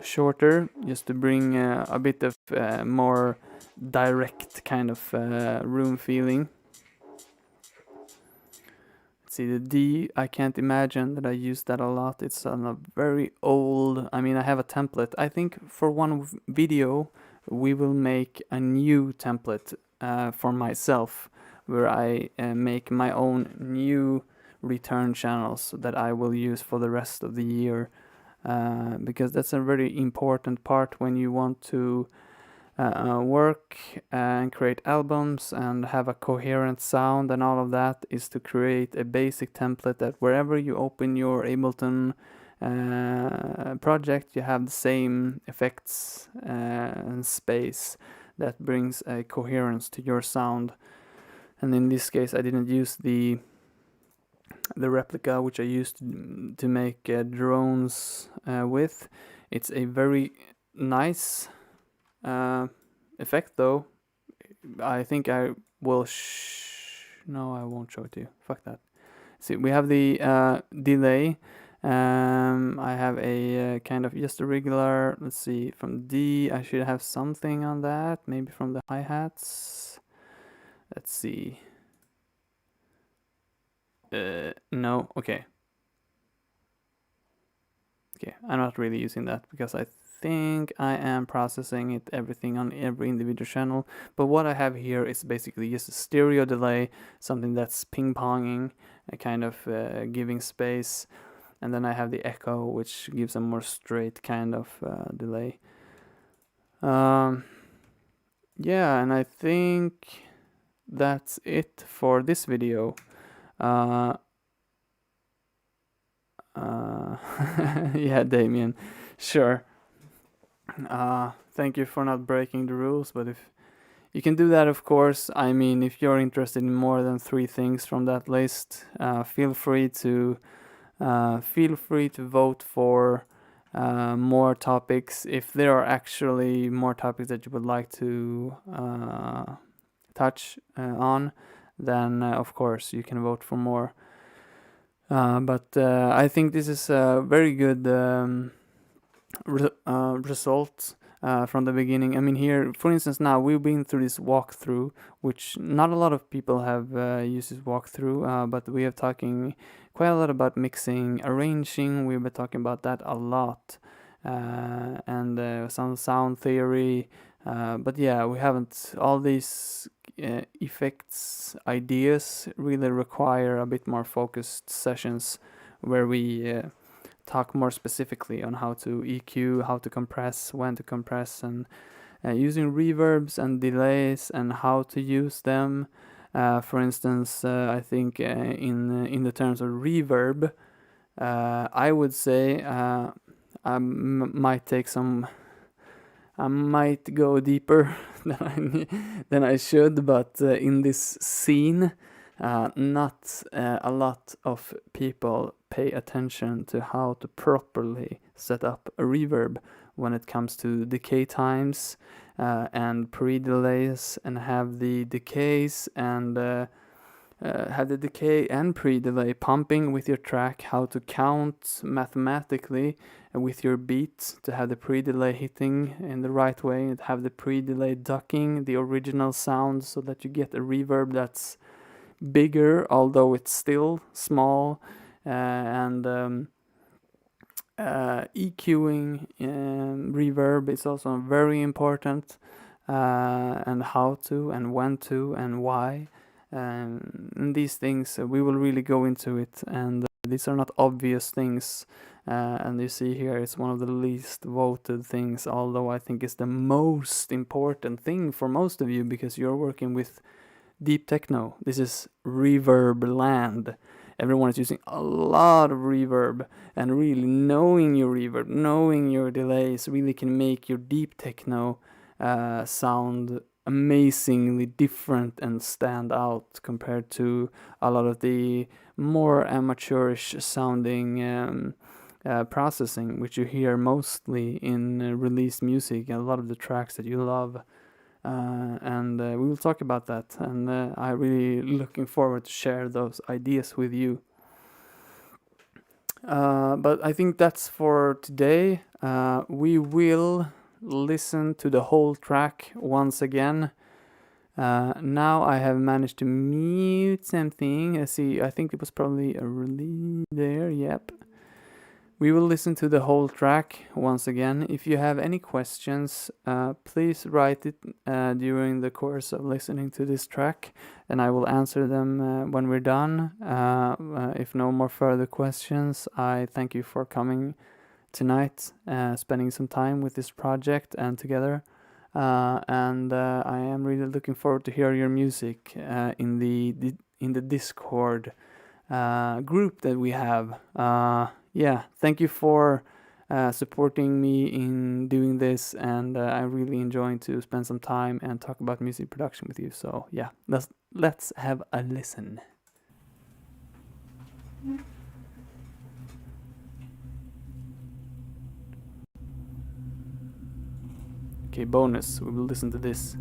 Shorter, just to bring a bit of more direct kind of room feeling. Let's see, the D, I can't imagine that I use that a lot. It's on a very old, I mean, I have a template. I think for one video we will make a new template for myself, where I make my own new return channels that I will use for the rest of the year, because that's a very important part when you want to work and create albums and have a coherent sound, and all of that is to create a basic template that wherever you open your Ableton project, you have the same effects and space that brings a coherence to your sound. And in this case, I didn't use the replica which I used to make drones with. It's a very nice effect, though. I think I will no, I won't show it to you. Fuck that. See, we have the delay. I have a kind of just a regular, let's see, from D, I should have something on that, maybe from the hi-hats. Let's see. No, okay. Okay, I'm not really using that because I think I am processing it, everything on every individual channel. But what I have here is basically just a stereo delay, something that's ping-ponging, kind of giving space. And then I have the echo, which gives a more straight kind of delay. Yeah, and I think that's it for this video. Yeah, Damien, sure. Thank you for not breaking the rules, but if you can do that, of course. I mean, if you're interested in more than 3 things from that list, feel free to vote for more topics. If there are actually more topics that you would like to touch on, then of course you can vote for more. But I think this is a very good result. from the beginning. I mean, here, for instance, now we've been through this walkthrough, which not a lot of people have used this walkthrough, but we are talking quite a lot about mixing, arranging. We've been talking about that a lot, and some sound theory. But yeah, we haven't. All these effects ideas really require a bit more focused sessions where we talk more specifically on how to EQ, how to compress, when to compress, and using reverbs and delays and how to use them. For instance, I think in the terms of reverb, I would say I might go deeper than I should, but in this scene, not a lot of people pay attention to how to properly set up a reverb when it comes to decay times and pre-delays, and have the decays and have the decay and pre-delay pumping with your track, how to count mathematically with your beat to have the pre-delay hitting in the right way, and have the pre-delay ducking the original sound so that you get a reverb that's bigger, although it's still small, and EQing reverb is also very important, and how to and when to and why. And these things, we will really go into it, and these are not obvious things, and you see here it's one of the least voted things, although I think it's the most important thing for most of you, because you're working with deep techno. This is reverb land. Everyone is using a lot of reverb, and really knowing your reverb, knowing your delays really can make your deep techno sound amazingly different and stand out compared to a lot of the more amateurish sounding processing, which you hear mostly in released music and a lot of the tracks that you love. And we will talk about that, and I'm really looking forward to share those ideas with you. But I think that's for today. We will listen to the whole track once again. Now I have managed to mute something. Let's see, I think it was probably a release there. Yep. We will listen to the whole track once again. If you have any questions, please write it during the course of listening to this track, and I will answer them when we're done. If no more further questions, I thank you for coming tonight, spending some time with this project and together. And I am really looking forward to hear your music in the Discord group that we have. Yeah, thank you for supporting me in doing this, and I'm really enjoying to spend some time and talk about music production with you. So yeah, let's have a listen. Okay, bonus, we will listen to this.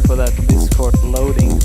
sorry for that Discord loading.